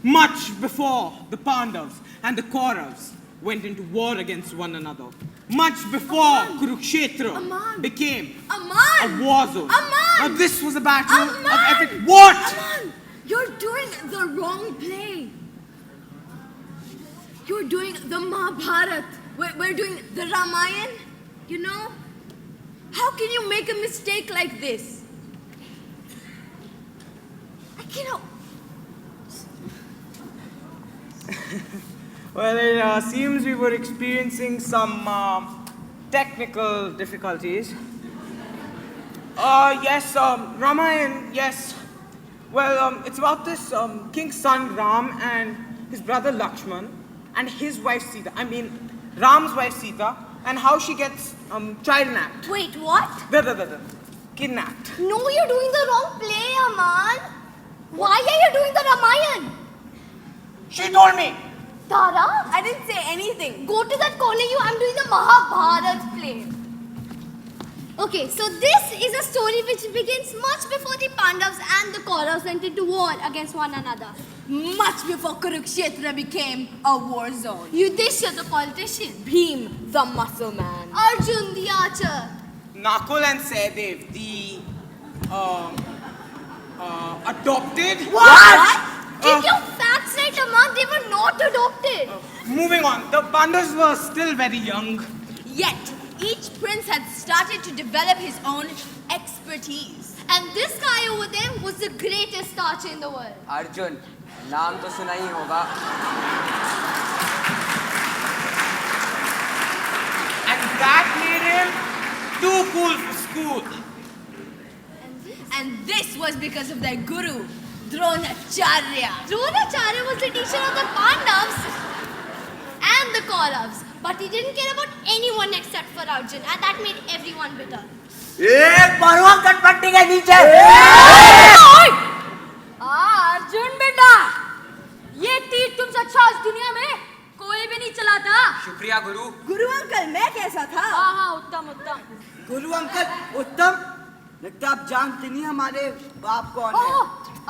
Much before the Pandavas and the Kauravas went into war against one another. Much before Kurukshetra became a war zone. Now this was a battle of epic... What? Aman, you're doing the wrong play. You're doing the Mahabharata. We're doing the Ramayana. You know? How can you make a mistake like this? I cannot... Well, it seems we were experiencing some technical difficulties. Yes, Ramayana, yes. Well, it's about this king's son Ram and his brother Lakshman and his wife Sita. I mean, Ram's wife Sita, and how she gets child-napped. Wait, what? Kidnapped. No, you're doing the wrong play, Aman. Why are you doing the Ramayana? She told me. Tara? I didn't say anything. Go to that corner, I'm doing the Mahabharata play. Okay, so this is a story which begins much before the Pandavas and the Kauravas went into war against one another. Much before Kurukshetra became a war zone. Yudhishthira the politician. Bhim the muscle man. Arjun the archer. Nakul and Sahadev, the adopted. What? Get your facts right, Aman. They were not adopted. Moving on, the Pandavas were still very young. Yet, each prince had started to develop his own expertise. And this guy over there was the greatest archer in the world. Arjun, नाम तो सुना ही होगा. And that made him too cool for school. And this was because of their guru, Dronacharya. Dronacharya was the teacher of the Pandavas and the Kauravas. But he didn't care about anyone except for Arjun, and that made everyone bitter. एक परुआ कटपट्टी के नीचे. अर्जुन बेटा, ये तीर तुमसे अच्छा इस दुनिया में कोई भी नहीं चलाता. शुक्रिया गुरु. गुरु अंकल मैं कैसा था? हाँ उत्तम उत्तम. गुरु अंकल उत्तम. लगता आप जानते नहीं हमारे बाप कौन है.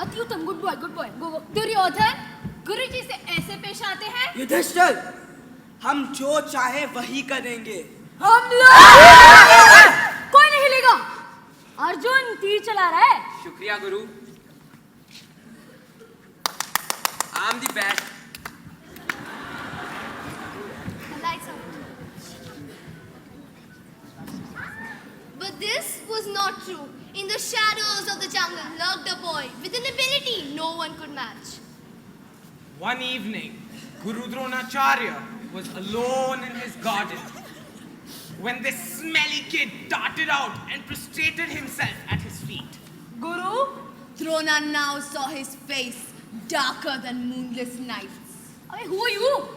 अति उत्तम. Good boy. दुर्योधन गुरुजी से ऐसे पेश आते हैं. युधिष्ठिर, हम जो चाहे वही करेंगे. हम लोग कोई नहीं हिलेगा. अर्जुन तीर चला रहा है. शुक्रिया गुरु. I'm the best. But this was not true. In the shadows of the jungle lurked a boy with an ability no one could match. One evening, Guru Dronacharya was alone in his garden when this smelly kid darted out and prostrated himself at his feet. Guru? Drona now saw his face darker than moonless nights. Hey, who are you?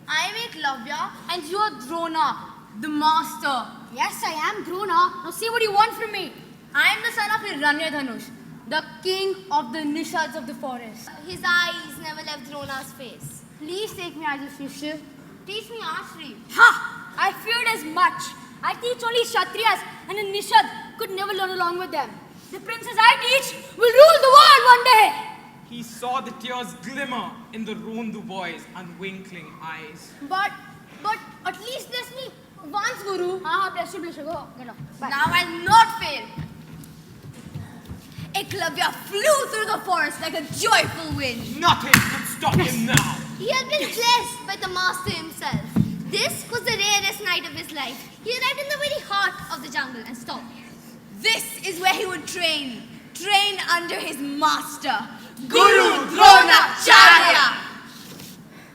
I am Eklavya and you are Drona, the master. Yes, I am Drona. Now see what you want from me. I am the son of Hiranyadhanush, the king of the Nishads of the forest. His eyes never left Drona's face. Please take me as a Shishya. Teach me archery. Ha! I feared as much. I teach only Kshatriyas and a Nishad could never learn along with them. The princess I teach will rule the world one day. He saw the tears glimmer in the Rondu boys' unwinking eyes. But at least bless me once, Guru. Bless you, go. Bye. Now I'll not fail. Eklavya flew through the forest like a joyful wind. Nothing could stop him now. He had been blessed by the master himself. This was the rarest night of his life. He arrived in the very heart of the jungle and stopped. This is where he would train under his master, Guru Dronacharya.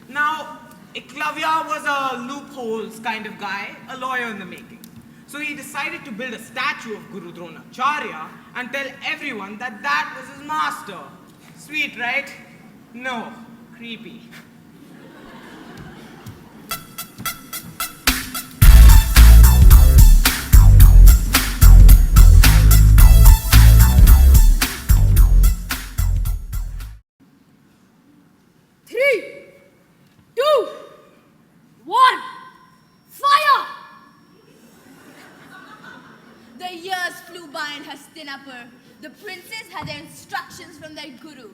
Now, Eklavya was a loopholes kind of guy, a lawyer in the making. So he decided to build a statue of Guru Dronacharya and tell everyone that that was his master. Sweet, right? No, creepy. The princes had their instructions from their guru.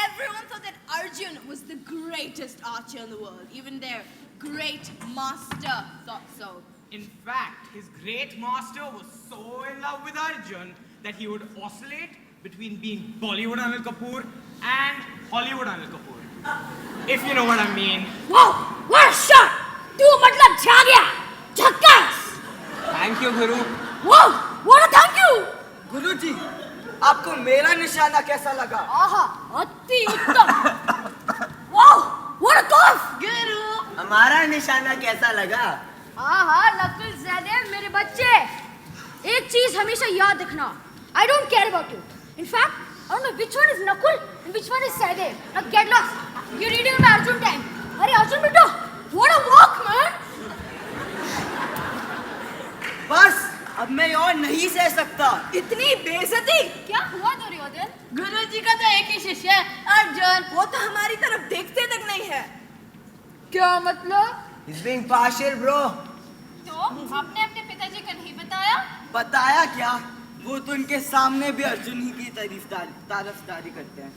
Everyone thought that Arjun was the greatest archer in the world. Even their great master thought so. In fact, his great master was so in love with Arjun that he would oscillate between being Bollywood Anil Kapoor and Hollywood Anil Kapoor. If you know what I mean. Wow! What a shot! Tu matlab chha gaya! Jhakkas! Thank you, Guru. Wow! What a thank you! गुरुजी, आपको मेरा निशाना कैसा लगा? आहा, अति उत्तम! Wow! What a cough! गुरु, हमारा निशाना कैसा लगा? आहा, नकुल ज़ैदे मेरे बच्चे, एक चीज हमेशा याद रखना. I don't care about you. In fact, I don't know which one is Nakul and which one is Sahdev. Now get lost. You're reading my Arjun time. Arey Arjun बेटो, what a walk, man! बस, अब मैं और नहीं सह सकता. इतनी बेइज्जती. क्या हुआ दुर्योधन? गुरुजी का तो एक ही शिष्य है, अर्जुन. वो तो हमारी तरफ देखते तक नहीं है. क्या मतलब? He's being partial, bro. तो आपने अपने पिताजी को नहीं बताया? बताया क्या? वो तो उनके सामने भी अर्जुन ही की तारीफदारी करते हैं.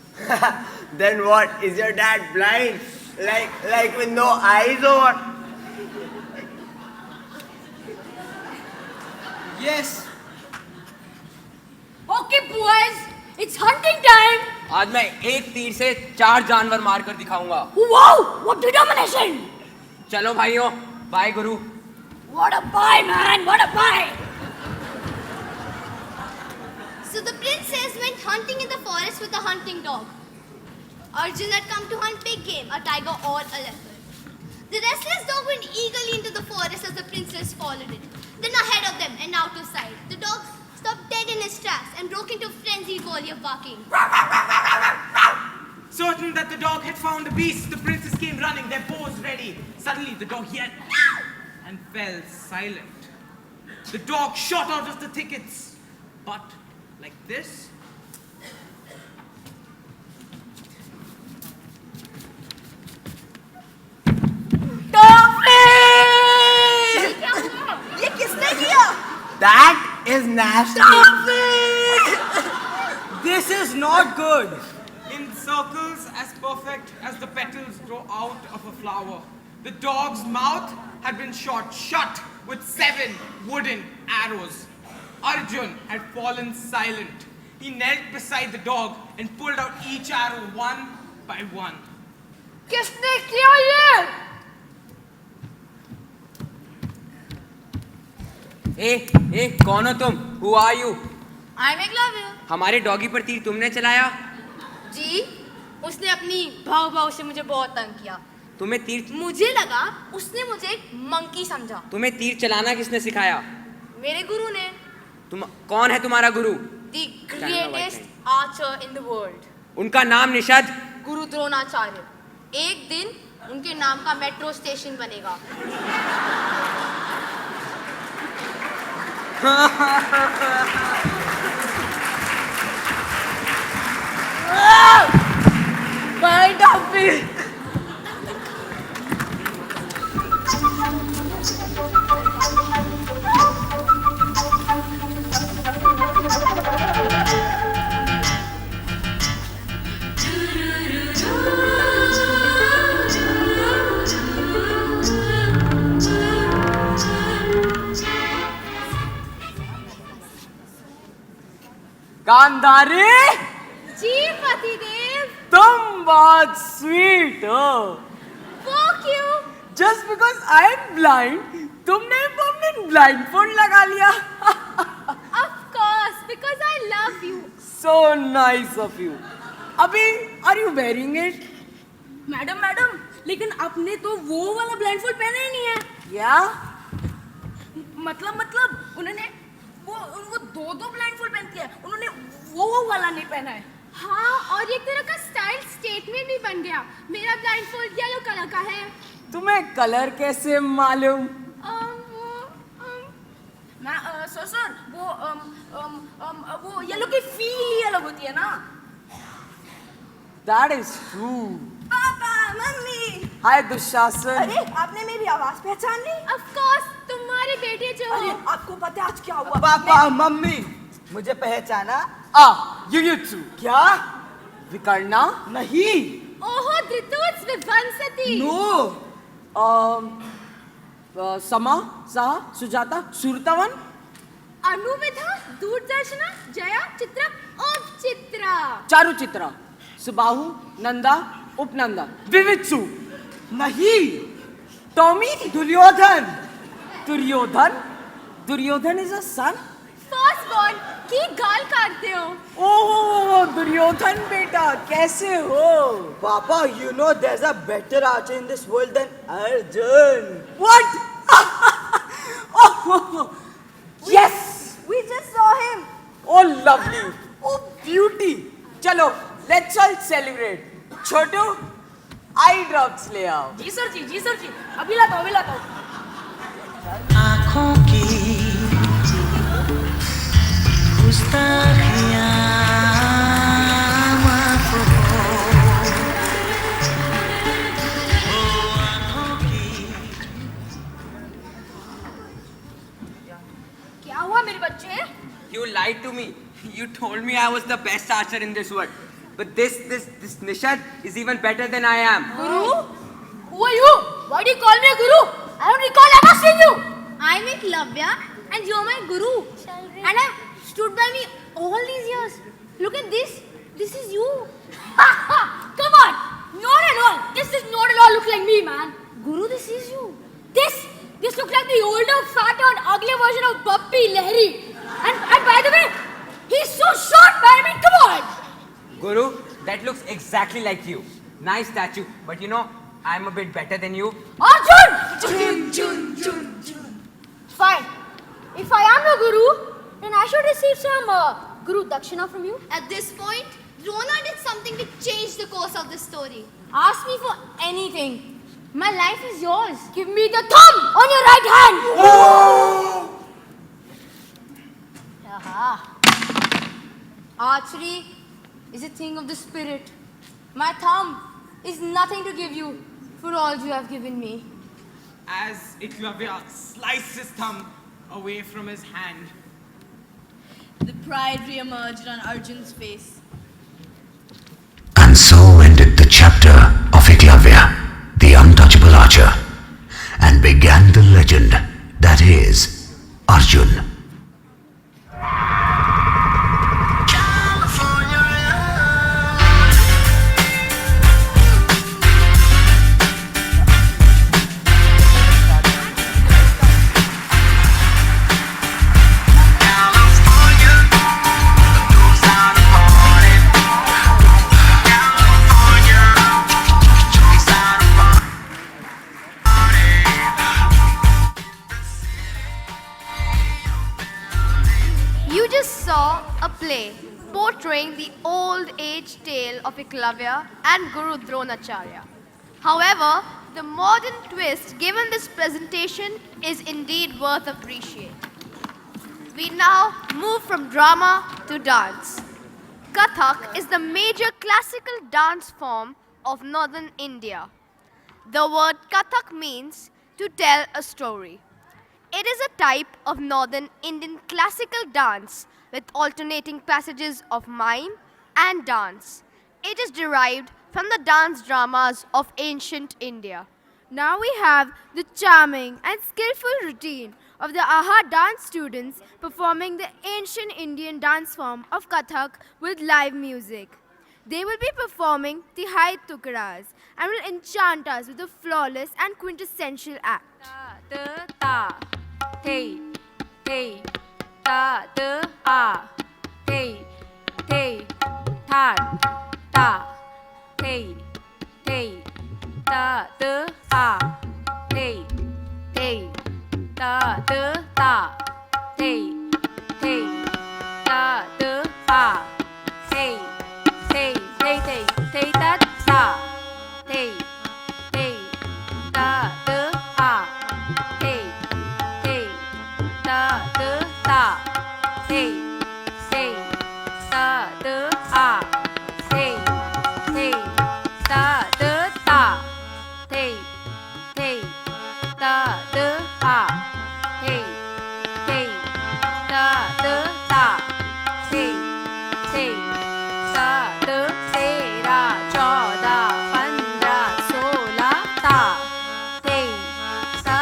Then what? Is your dad blind? Like with no eyes or what? Yes. Okay, boys, it's hunting time. आज मैं एक तीर से 4 जानवर मारकर दिखाऊंगा. Wow, what determination! चलो भाइयों, bye Guru. What a buy, man! What a buy! So the princess went hunting in the forest with a hunting dog. Arjun had come to hunt big game, a tiger or a leopard. The restless dog went eagerly into the forest as the princess followed it. Then ahead of them and out of sight, the dog stopped dead in his tracks and broke into a frenzied volley of barking. Certain that the dog had found the beast, the princess came running, their bows ready. Suddenly the dog yelped and fell silent. The dog shot out of the thickets, but like this. ये किसने किया? That is nasty. This is not good. In circles as perfect as the petals grow out of a flower, the dog's mouth had been shot shut with 7 wooden arrows. Arjun had fallen silent. He knelt beside the dog and pulled out each arrow one by one. किसने किया ये? ए, कौन हो तुम? Who are you? I'm Eklavya. हमारे doggy पर तीर तुमने चलाया? जी, उसने अपनी भाव से मुझे बहुत तंग किया. तुम्हें तीर? मुझे लगा उसने मुझे एक मंकी समझा. तुम्हें तीर चलाना किसने सिखाया? मेरे गुरु ने. कौन है तुम्हारा गुरु? The greatest archer in the world. उनका नाम निषद? गुरु द्रोणाचार्य. एक दिन उनके नाम का मेट्रो स्टेशन बनेगा. Mind of me. गांधारी जी पतिदेव। तुम बहुत स्वीट हो। वो क्यों? Just because I am blind तुमने परमानेंट ब्लाइंडफोल्ड लगा लिया। Of course, because I love you. So nice of you. अभी are you wearing it? Madam लेकिन आपने तो वो वाला ब्लाइंडफोल्ड पहना ही नहीं है। क्या? मतलब उन्होंने वो दो ब्लाइंडफोल्ड पहनती है, उन्होंने वो वाला नहीं पहना है। हाँ, और एक तरह का स्टाइल स्टेटमेंट भी बन गया। मेरा ब्लाइंडफोल्ड येलो कलर का है। तुम्हें कलर कैसे मालूम? सर वो येलो की फील ही अलग होती है ना। That is true. पापा, मम्मी। हाय दुशासन। अरे आपने मेरी आवाज पहचान ली? Of course, तुम्हारे बेटे जो। अरे आपको पता है आज क्या हुआ? पापा मम्मी मुझे पहचाना? युयुत्सु। क्या? विकर्णा? नहीं। ओहो धृतोत्स विभंसति। समा सहा सुजाता सुरतवन अनुविधा दूरदर्शना जया चित्रा उपचित्रा चारुचित्रा सुबाहु नंदा उपनंदा विवित्सु। नहीं। Tommy Duryodhana. Duryodhana is a son. First born की गाल काटते हो। ओह दुर्योधन बेटा कैसे हो? पापा you know there's a better archer in this world than Arjun. What? Oh, yes. We just saw him. Oh lovely. Oh beauty. चलो let's all celebrate. Chhotu eye drops ले आओ। जी सर जी अभी लाता हूँ। आँखों की गुस्ताखियाँ माफ हो, आँखों की। क्या हुआ मेरे बच्चे? You lied to me. You told me I was the best archer in this world. But this Nishad is even better than I am. Guru? Who are you? Why do you call me a guru? I don't recall ever seeing you. I'm Eklavya and you're my guru. And I've stood by me all these years. Look at this. This is you. Come on. Not at all. This does not at all look like me, man. Guru, this is you. This looks like the older, fatter and uglier version of Bappy Lahiri. And by the way, he's so short, man. I mean, come on. Guru, that looks exactly like you. Nice statue. But you know, I'm a bit better than you. Arjun! Fine. If I am the guru, then I should receive some guru dakshina from you. At this point, Drona did something to change the course of the story. Ask me for anything. My life is yours. Give me the thumb on your right hand. Archery is a thing of the spirit. My thumb is nothing to give you for all you have given me. As Eklavya sliced his thumb away from his hand, The pride re-emerged on Arjun's face. And so ended the chapter of Eklavya, the untouchable archer, and began the legend that is Arjun. You just saw a play portraying the old age tale of Eklavya and Guru Dronacharya. However, the modern twist given this presentation is indeed worth appreciating. We now move from drama to dance. Kathak is the major classical dance form of northern India. The word Kathak means to tell a story. It is a type of northern Indian classical dance with alternating passages of mime and dance. It is derived from the dance dramas of ancient India. Now we have the charming and skillful routine of the AHA dance students performing the ancient Indian dance form of Kathak with live music. They will be performing Tihai Tukras and will enchant us with a flawless and quintessential act. Ta hey hey ta a hey hey ta hey hey ta a hey hey ta hey hey ta a hey hey hey hey ta hey hey ta a hey hey ta hey hey ta a hey hey ta hey hey ta a hey hey ta hey hey ta तेरा 14 15 16 ता hey ta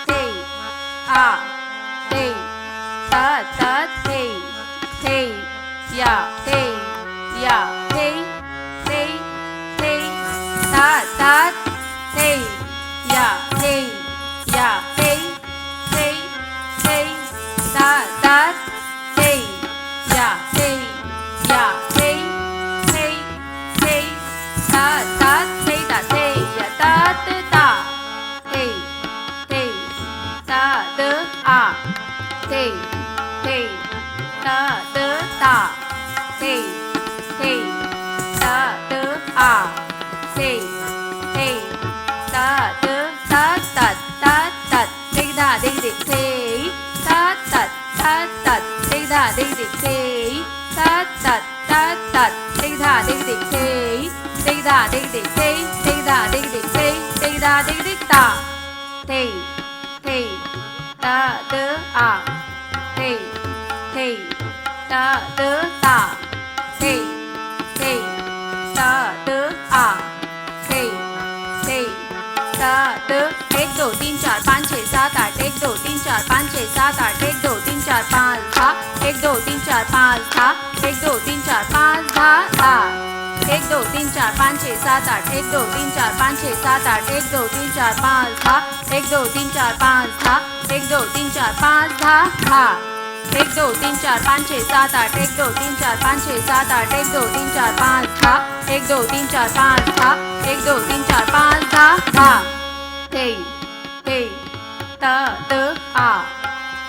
hey a hey ta hey ya hey hey hey ta hey ya hey hey hey ta hey ya hey hey hey ta hey ya ta hey hey ta a hey hey ta hey hey ta a hey hey ta dig da dig hey ta dig da dig hey ta dig da dig hey dig da dig hey dig da dig hey dig da dig ta hey hey ta a hey hey ta hey hey ta a hey hey ta 1 2 3 4 5 6 7 8 1 2 3 4 5 6 7 8 1 2 3 4 5 था 1 2 3 4 5 था 1 2 3 4 5 था 1 2 3 4 5 6 7 8 1 2 3 4 5 6 7 8 1 2 3 4 5 था 1 2 3 4 5 था 1 2 3 4 5 था 1 2 3 4 5 6 7 8 1 2 3 4 5 6 7 8 1 2 3 4 5 था 1 2 3 4 5 था 1 2 3 4 5 था hey hey ta a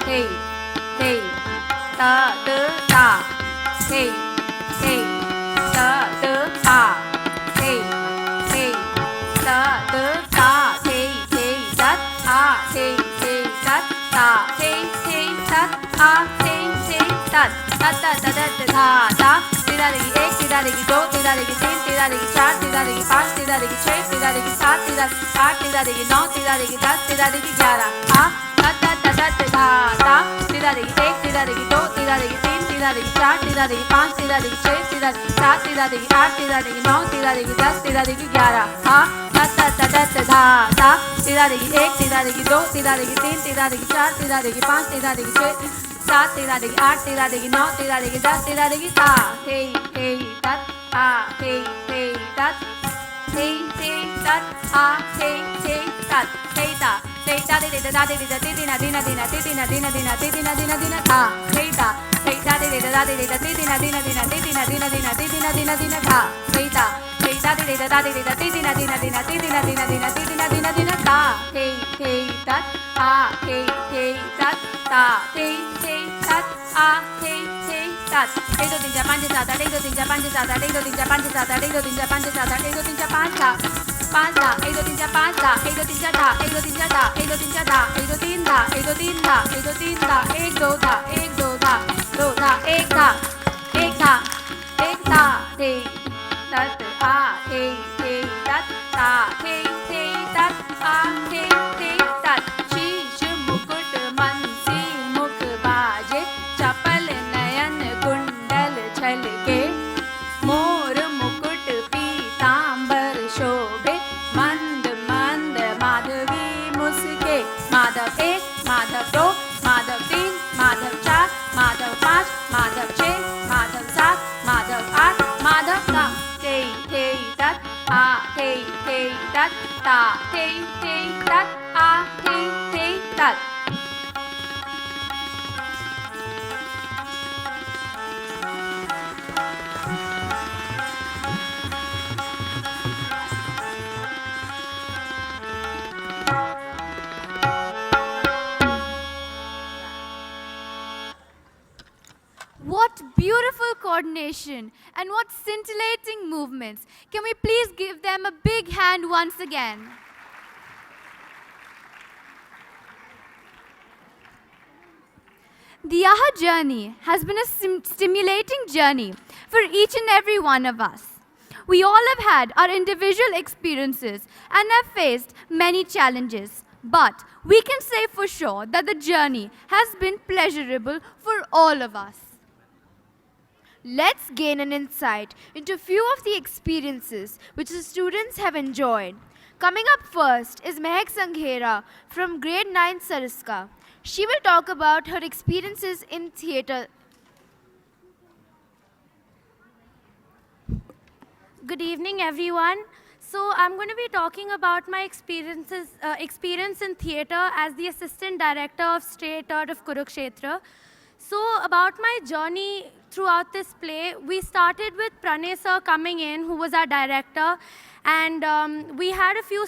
hey hey ta hey hey ta a hey hey ta hey hey tat a hey hey tat ta hey hey tat a hey hey tat ta ta तेरा लगी 1 तेरा लगी 2 तेरा लगी 3 तेरा लगी 4 तेरा लगी 5 तेरा लगी 6 तेरा लगी 7 तेरा 8 तेरा लगी 9 तेरा लगी 10 तेरा लगी 11 आ ta तेरा लगी 1 तेरा लगी 2 तेरा लगी 3 तेरा लगी 4 तेरा लगी 5 तेरा लगी 6 तेरा लगी 7 तेरा लगी 8 तेरा लगी 9 तेरा लगी 10 तेरा लगी 11 आ ta तेरा लगी 1 तेरा लगी 2 तेरा लगी 3 तेरा लगी 4 तेरा लगी 5 तेरा लगी 6 7 तेरा लगी 8 तेरा लगी 9 तेरा लगी 10 तेरा लगी ta hey hey tat a hey hey tat hey hey tat a hey hey tat hey ta hey ta de da de da ti dina dina dina ti dina dina dina ti dina dina dina ta hey ta de da ti dina dina dina ti dina dina dina ti dina dina dina ta hey ta de da ti dina dina dina ti dina dina dina ti dina dina dina ta hey hey tat a hey hey tat ta hey hey tat a hey hey tat 1 2 3 4 5 6 7 8 1 2 3 4 5 6 7 8 1 2 3 4 5 6 7 8 1 2 3 4 5 6 7 8 1 2 3 4 5 था 5 था 1 2 3 4 5 था 1 2 3 4 था 1 2 3 4 था 1 2 3 4 था 1 2 3 था 1 2 3 था 1 2 3 था 1 2 था 1 2 था 2 था 1 था 1 था 1 था हे tat a hey hey tat ta hey hey tat a hey hey tat शीश मुकुट मनसी मुख बाजे चपल नयन कुंडल छलके मोर मुकुट पीतांबर शोभे मंद मंद tat, a, ti, ti, tat. What beautiful coordination and what scintillating movements. Can we please give them a big hand once again? The Yaha journey has been a stimulating journey for each and every one of us. We all have had our individual experiences and have faced many challenges. But we can say for sure that the journey has been pleasurable for all of us. Let's gain an insight into a few of the experiences which the students have enjoyed. Coming up first is Mehak Sanghera from grade 9 Sariska. She will talk about her experiences in theatre. Good evening, everyone. So I'm going to be talking about my experience in theatre as the assistant director of State Art of Kurukshetra. So about my journey throughout this play, we started with Pranay sir coming in, who was our director, and we had a few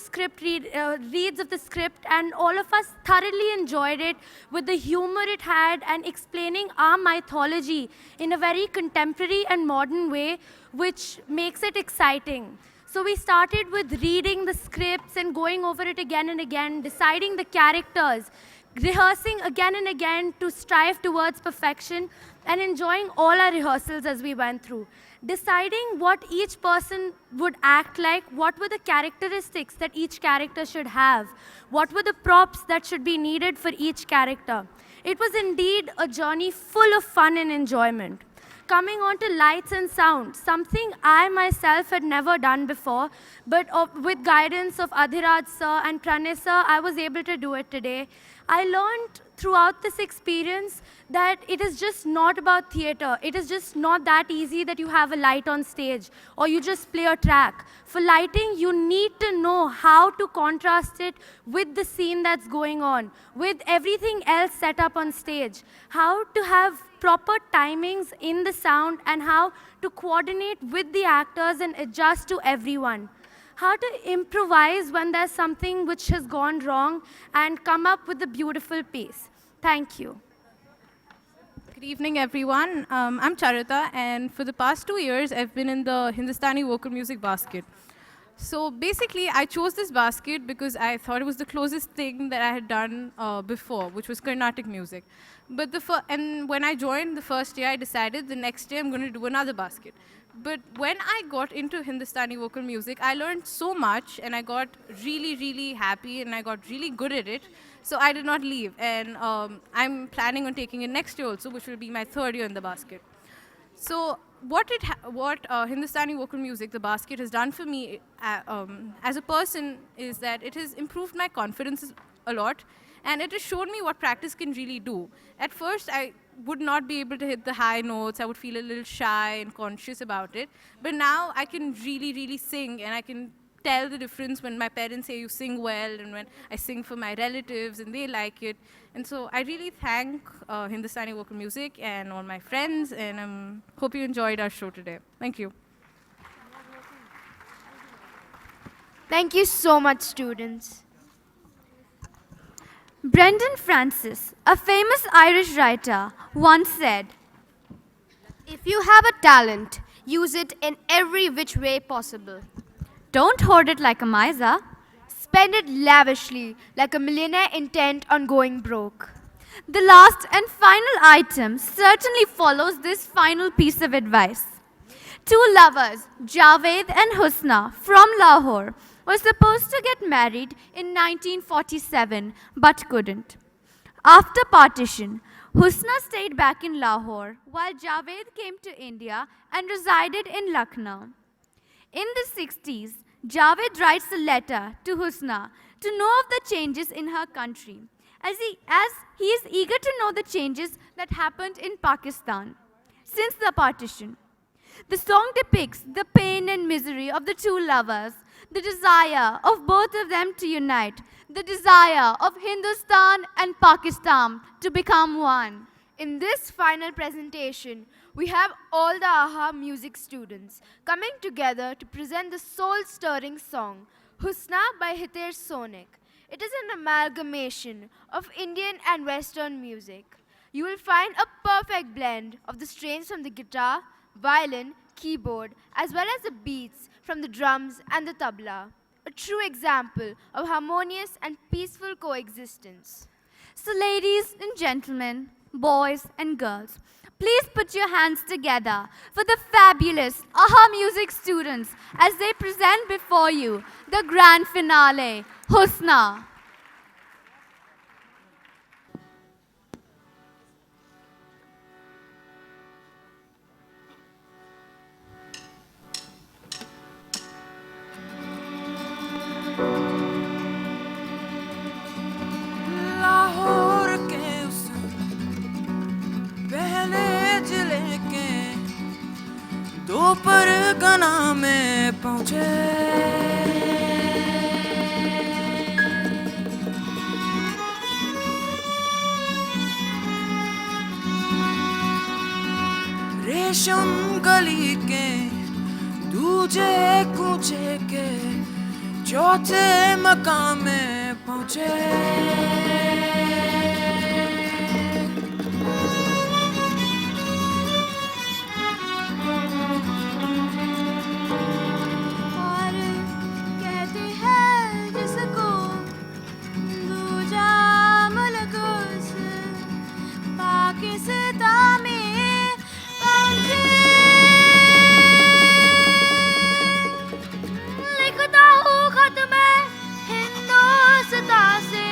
reads of the script, and all of us thoroughly enjoyed it with the humor it had and explaining our mythology in a very contemporary and modern way, which makes it exciting. So we started with reading the scripts and going over it again and again, deciding the characters, rehearsing again and again to strive towards perfection, and enjoying all our rehearsals as we went through. Deciding what each person would act like, what were the characteristics that each character should have, what were the props that should be needed for each character. It was indeed a journey full of fun and enjoyment. Coming on to lights and sound, something I myself had never done before, but with guidance of Adhiraj sir and Pranay sir, I was able to do it today. I learned throughout this experience that it is just not about theatre. It is just not that easy that you have a light on stage or you just play a track. For lighting, you need to know how to contrast it with the scene that's going on, with everything else set up on stage, how to have proper timings in the sound, and how to coordinate with the actors and adjust to everyone. How to improvise when there's something which has gone wrong and come up with a beautiful piece. Thank you. Good evening, everyone. I'm Charita, and for the past 2 years, I've been in the Hindustani vocal music basket. So basically, I chose this basket because I thought it was the closest thing that I had done before, which was Carnatic music. But and when I joined the first year, I decided the next year I'm going to do another basket. But when I got into Hindustani vocal music, I learned so much, and I got really, really happy, and I got really good at it. So I did not leave, and I'm planning on taking it next year also, which will be my 3rd year in the basket. So what Hindustani vocal music, the basket, has done for me as a person is that it has improved my confidence a lot, and it has shown me what practice can really do. At first, I would not be able to hit the high notes. I would feel a little shy and conscious about it. But now I can really, really sing, and I can tell the difference when my parents say you sing well and when I sing for my relatives and they like it. And so I really thank Hindustani vocal music and all my friends, and I hope you enjoyed our show today. Thank you. Thank you so much, students. Brendan Francis, a famous Irish writer, once said, "If you have a talent, use it in every which way possible. Don't hoard it like a miser. Spend it lavishly like a millionaire intent on going broke." The last and final item certainly follows this final piece of advice. 2 lovers, Javed and Husna, from Lahore, were supposed to get married in 1947, but couldn't. After partition, Husna stayed back in Lahore, while Javed came to India and resided in Lucknow. In the 60s, Javed writes a letter to Husna to know of the changes in her country, as he is eager to know the changes that happened in Pakistan since the partition. The song depicts the pain and misery of the 2 lovers, the desire of both of them to unite, the desire of Hindustan and Pakistan to become one. In this final presentation, we have all the AHA music students coming together to present the soul-stirring song, Husna by Hitesh Sonik. It is an amalgamation of Indian and Western music. You will find a perfect blend of the strains from the guitar, violin, keyboard, as well as the beats from the drums and the tabla. A true example of harmonious and peaceful coexistence. So ladies and gentlemen, boys and girls, please put your hands together for the fabulous AHA music students as they present before you the grand finale, Husna. Lahore के उस पहले जिले के दो परगना में पहुंचे रेशम गली के दूजे कूचे के चौथे मकाम में पहुंचे और कहते हैं जिसको दूजा मुल्क उस पाकिस्तान में पहुंचे। लिखता हूँ खत में हिंदुस्तान से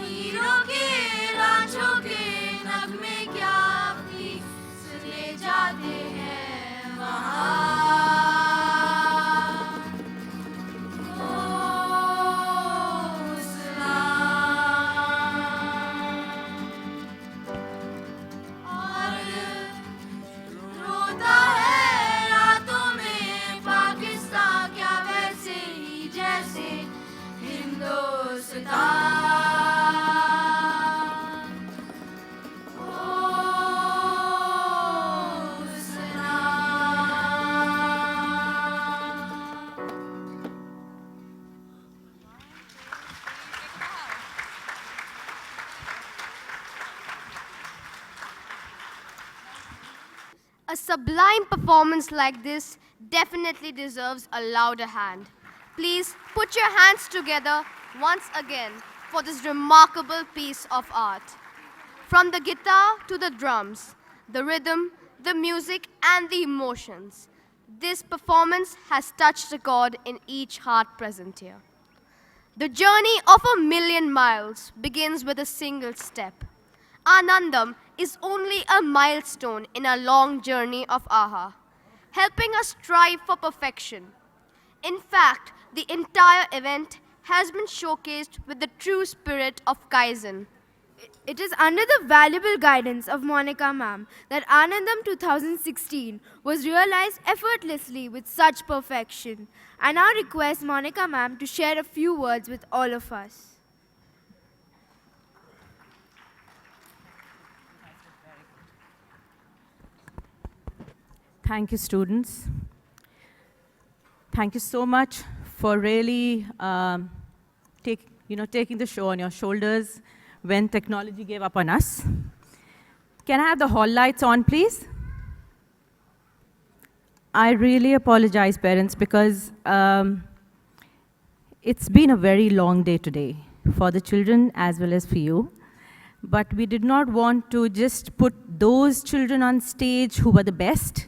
हीरो के रांझों के नगमे क्या प्लीज ले जाते हैं वहाँ और रोता है रातों में पाकिस्तान क्या वैसे ही जैसे Hindustan A sublime performance like this definitely deserves a louder hand. Please put your hands together once again for this remarkable piece of art. From the guitar to the drums, the rhythm, the music, and the emotions, this performance has touched a chord in each heart present here. The journey of 1,000,000 miles begins with a single step. Anandam is only a milestone in a long journey of AHA, helping us strive for perfection. In fact, the entire event has been showcased with the true spirit of Kaizen. It is under the valuable guidance of Monica ma'am that Anandam 2016 was realized effortlessly with such perfection. I now request Monica ma'am to share a few words with all of us. Thank you, students. Thank you so much for really taking the show on your shoulders when technology gave up on us. Can I have the hall lights on, please? I really apologize, parents, because it's been a very long day today for the children as well as for you. But we did not want to just put those children on stage who were the best.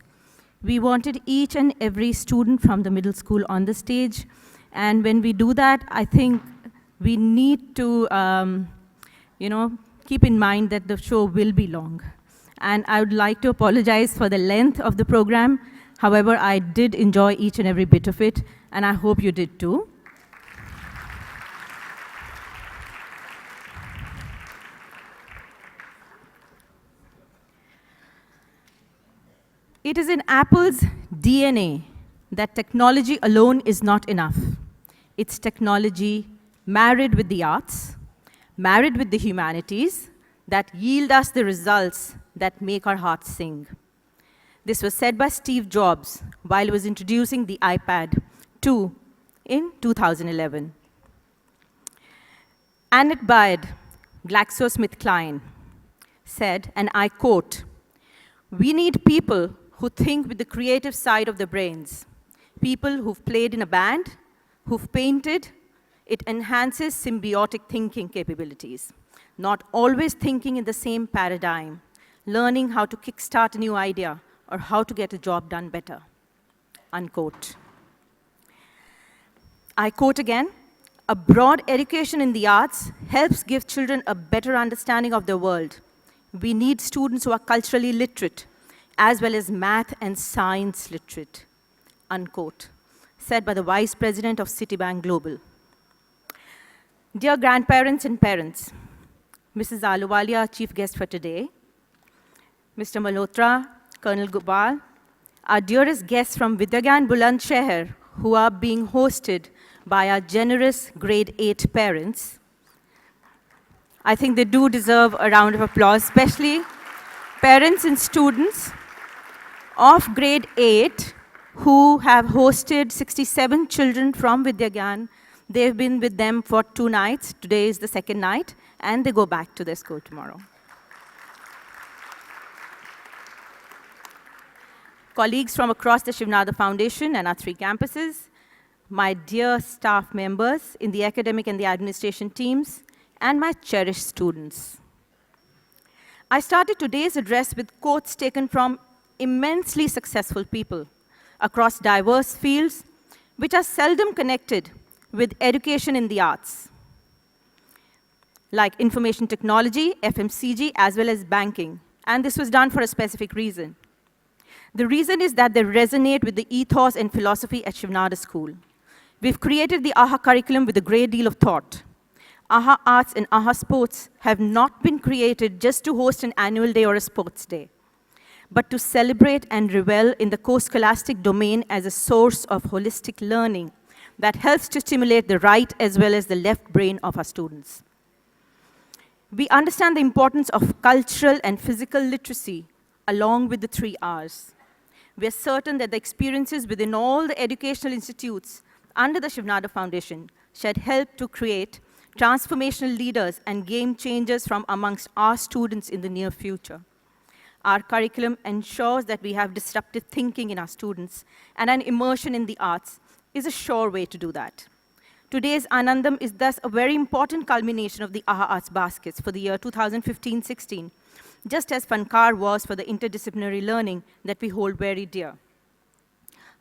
We wanted each and every student from the middle school on the stage. And when we do that, I think we need to, keep in mind that the show will be long. And I would like to apologize for the length of the program. However, I did enjoy each and every bit of it, and I hope you did too. It is in Apple's DNA that technology alone is not enough. It's technology married with the arts, married with the humanities, that yield us the results that make our hearts sing. This was said by Steve Jobs while he was introducing the iPad 2 in 2011. Annette Byrd, GlaxoSmithKline, said, and I quote, "We need people who think with the creative side of their brains, people who've played in a band, who've painted. It enhances symbiotic thinking capabilities, not always thinking in the same paradigm, learning how to kickstart a new idea or how to get a job done better." Unquote. I quote again, A broad education in the arts helps give children a better understanding of the world. We need students who are culturally literate, as well as math and science literate, unquote, said by the Vice President of Citibank Global. Dear grandparents and parents, Mrs. Ahluwalia, chief guest for today, Mr. Malhotra, Colonel Gopal, our dearest guests from Vidyagan Bulandshahr, who are being hosted by our generous grade 8 parents. I think they do deserve a round of applause, especially parents and students of grade 8 who have hosted 67 children from Vidyagan. They've been with them for 2 nights. Today is the second night, and they go back to their school tomorrow. Colleagues from across the Shivnada Foundation and our 3 campuses, my dear staff members in the academic and the administration teams, and my cherished students. I started today's address with quotes taken from immensely successful people across diverse fields, which are seldom connected with education in the arts, like information technology, FMCG, as well as banking. And this was done for a specific reason. The reason is that they resonate with the ethos and philosophy at Shivnada School. We've created the AHA curriculum with a great deal of thought. AHA Arts and AHA Sports have not been created just to host an annual day or a sports day, but to celebrate and revel in the co-scholastic domain as a source of holistic learning that helps to stimulate the right as well as the left brain of our students. We understand the importance of cultural and physical literacy along with the 3 R's. We are certain that the experiences within all the educational institutes under the Shivnada Foundation should help to create transformational leaders and game changers from amongst our students in the near future. Our curriculum ensures that we have disruptive thinking in our students, and an immersion in the arts is a sure way to do that. Today's Anandam is thus a very important culmination of the AHA Arts Baskets for the year 2015-16, just as Fankar was for the interdisciplinary learning that we hold very dear.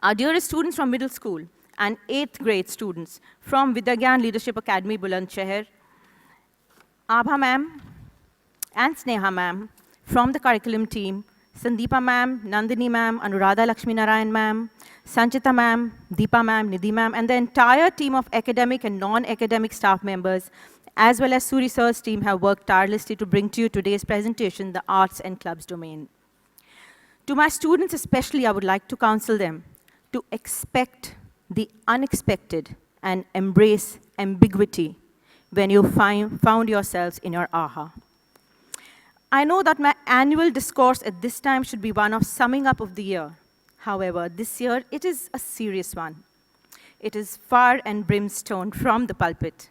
Our dearest students from middle school and 8th grade students from Vidyagan Leadership Academy, Bulandshahr, Abha ma'am and Sneha ma'am from the curriculum team, Sandeepa ma'am, Nandini ma'am, Anuradha Lakshmi Narayan ma'am, Sanchita ma'am, Deepa ma'am, Nidhi ma'am, and the entire team of academic and non-academic staff members, as well as Suri sir's team, have worked tirelessly to bring to you today's presentation, the arts and clubs domain. To my students especially, I would like to counsel them to expect the unexpected and embrace ambiguity when you found yourselves in your AHA. I know that my annual discourse at this time should be one of summing up of the year. However, this year, it is a serious one. It is fire and brimstone from the pulpit.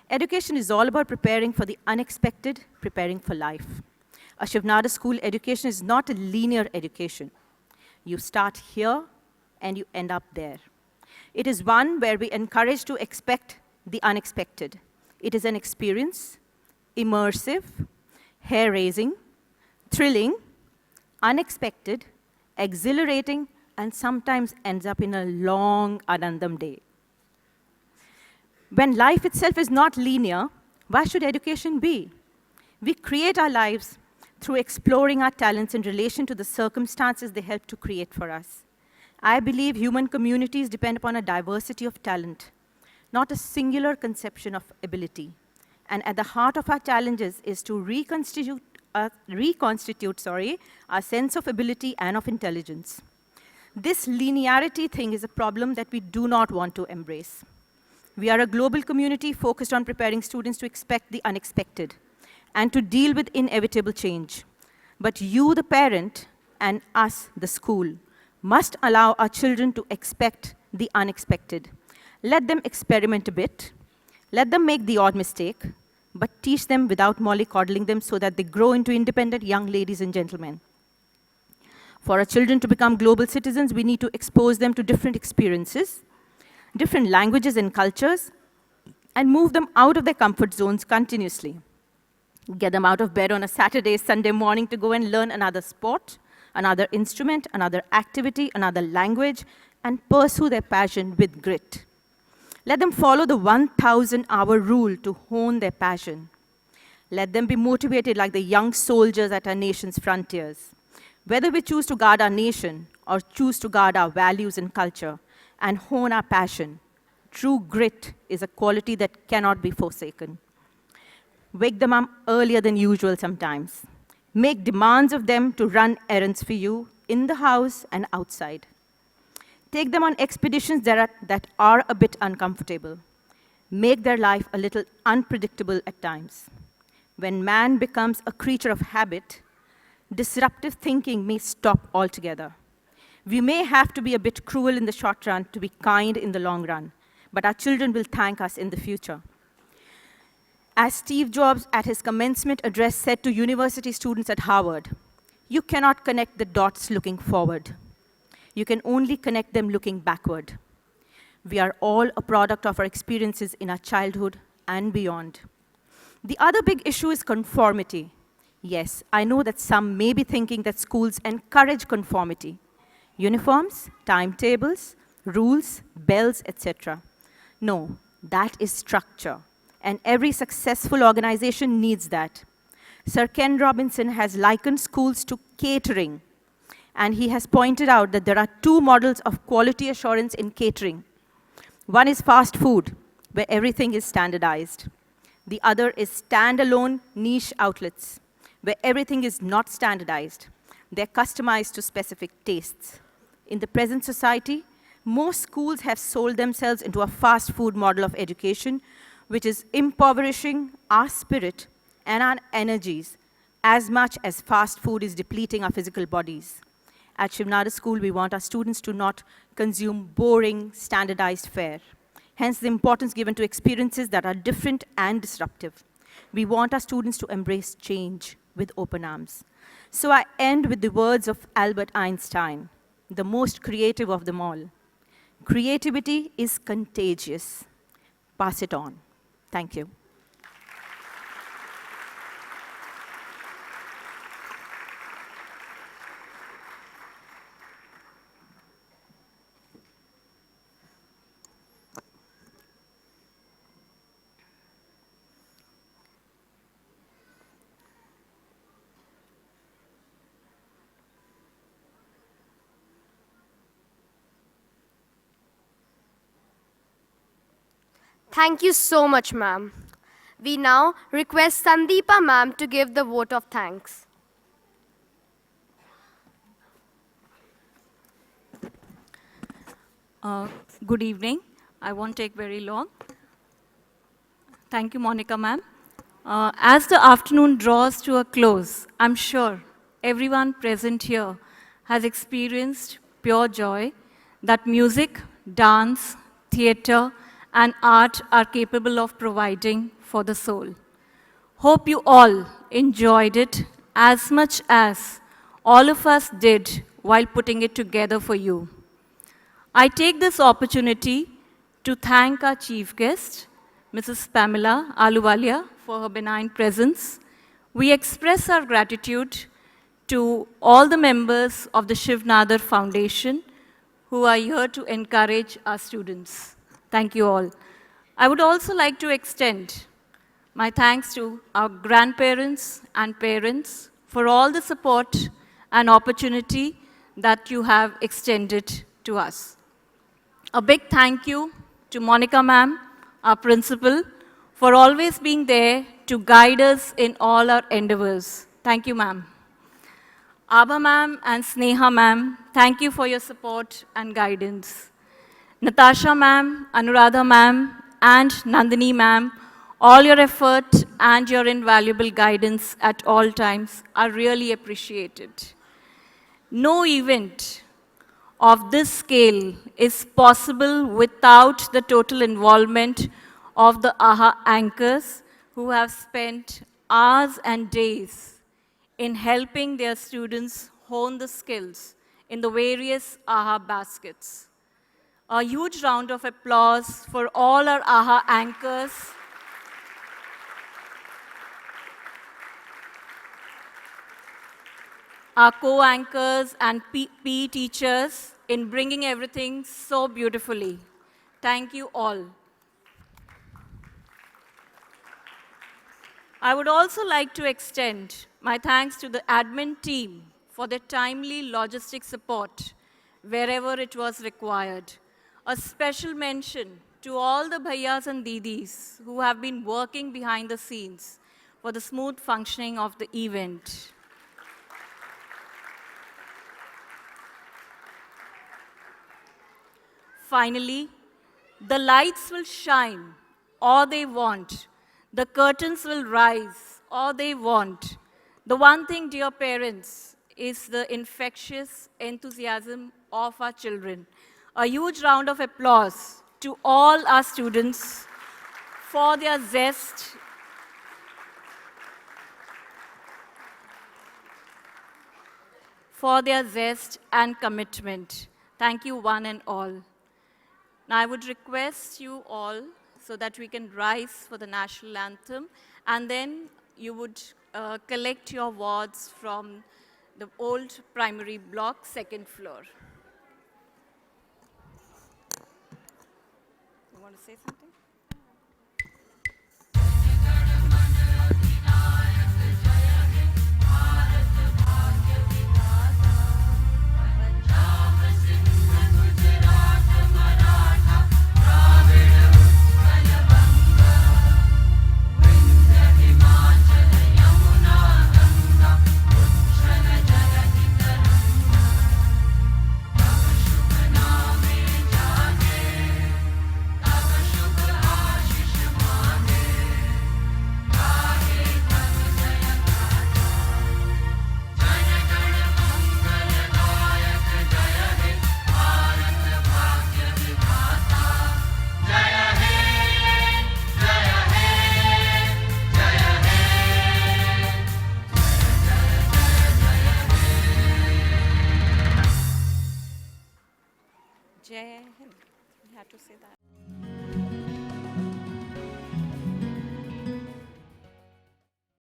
Education is all about preparing for the unexpected, preparing for life. A Shivnada school education is not a linear education. You start here and you end up there. It is one where we encourage to expect the unexpected. It is an experience, immersive, hair-raising, thrilling, unexpected, exhilarating, and sometimes ends up in a long Anandam day. When life itself is not linear, why should education be? We create our lives through exploring our talents in relation to the circumstances they help to create for us. I believe human communities depend upon a diversity of talent, not a singular conception of ability. And at the heart of our challenges is to reconstitute our sense of ability and of intelligence. This linearity thing is a problem that we do not want to embrace. We are a global community focused on preparing students to expect the unexpected and to deal with inevitable change. But you, the parent, and us, the school, must allow our children to expect the unexpected. Let them experiment a bit. Let them make the odd mistake, but teach them without mollycoddling them so that they grow into independent young ladies and gentlemen. For our children to become global citizens, we need to expose them to different experiences, different languages and cultures, and move them out of their comfort zones continuously. Get them out of bed on a Saturday, Sunday morning to go and learn another sport, another instrument, another activity, another language, and pursue their passion with grit. Let them follow the 1,000-hour rule to hone their passion. Let them be motivated like the young soldiers at our nation's frontiers. Whether we choose to guard our nation or choose to guard our values and culture and hone our passion, true grit is a quality that cannot be forsaken. Wake them up earlier than usual sometimes. Make demands of them to run errands for you in the house and outside. Take them on expeditions that are a bit uncomfortable. Make their life a little unpredictable at times. When man becomes a creature of habit, disruptive thinking may stop altogether. We may have to be a bit cruel in the short run to be kind in the long run, but our children will thank us in the future. As Steve Jobs at his commencement address said to university students at Harvard, you cannot connect the dots looking forward. You can only connect them looking backward. We are all a product of our experiences in our childhood and beyond. The other big issue is conformity. Yes, I know that some may be thinking that schools encourage conformity. Uniforms, timetables, rules, bells, etc. No, that is structure, and every successful organization needs that. Sir Ken Robinson has likened schools to catering, and he has pointed out that there are two models of quality assurance in catering. One is fast food, where everything is standardized. The other is standalone niche outlets, where everything is not standardized. They're customized to specific tastes. In the present society, most schools have sold themselves into a fast food model of education, which is impoverishing our spirit and our energies as much as fast food is depleting our physical bodies. At Shivnada School, we want our students to not consume boring, standardized fare. Hence, the importance given to experiences that are different and disruptive. We want our students to embrace change with open arms. So I end with the words of Albert Einstein, the most creative of them all. Creativity is contagious. Pass it on. Thank you. Thank you so much, ma'am. We now request Sandeepa ma'am to give the vote of thanks. Good evening. I won't take very long. Thank you, Monica ma'am. As the afternoon draws to a close, I'm sure everyone present here has experienced pure joy that music, dance, theatre, and art are capable of providing for the soul. Hope you all enjoyed it as much as all of us did while putting it together for you. I take this opportunity to thank our chief guest, Mrs. Pamela Ahluwalia, for her benign presence. We express our gratitude to all the members of the Shiv Nadar Foundation who are here to encourage our students. Thank you all. I would also like to extend my thanks to our grandparents and parents for all the support and opportunity that you have extended to us. A big thank you to Monica ma'am, our principal, for always being there to guide us in all our endeavors. Thank you, ma'am. Abha ma'am and Sneha ma'am, thank you for your support and guidance. Natasha ma'am, Anuradha ma'am, and Nandini ma'am, all your effort and your invaluable guidance at all times are really appreciated. No event of this scale is possible without the total involvement of the AHA anchors who have spent hours and days in helping their students hone the skills in the various AHA baskets. A huge round of applause for all our AHA anchors. Our co-anchors and PE teachers in bringing everything so beautifully. Thank you all. I would also like to extend my thanks to the admin team for their timely logistic support wherever it was required. A special mention to all the bhaiyas and didis who have been working behind the scenes for the smooth functioning of the event. Finally, the lights will shine all they want. The curtains will rise all they want. The one thing, dear parents, is the infectious enthusiasm of our children. A huge round of applause to all our students for their zest and commitment. Thank you, one and all. Now, I would request you all so that we can rise for the national anthem, and then you would collect your awards from the old primary block, second floor. You want to say something?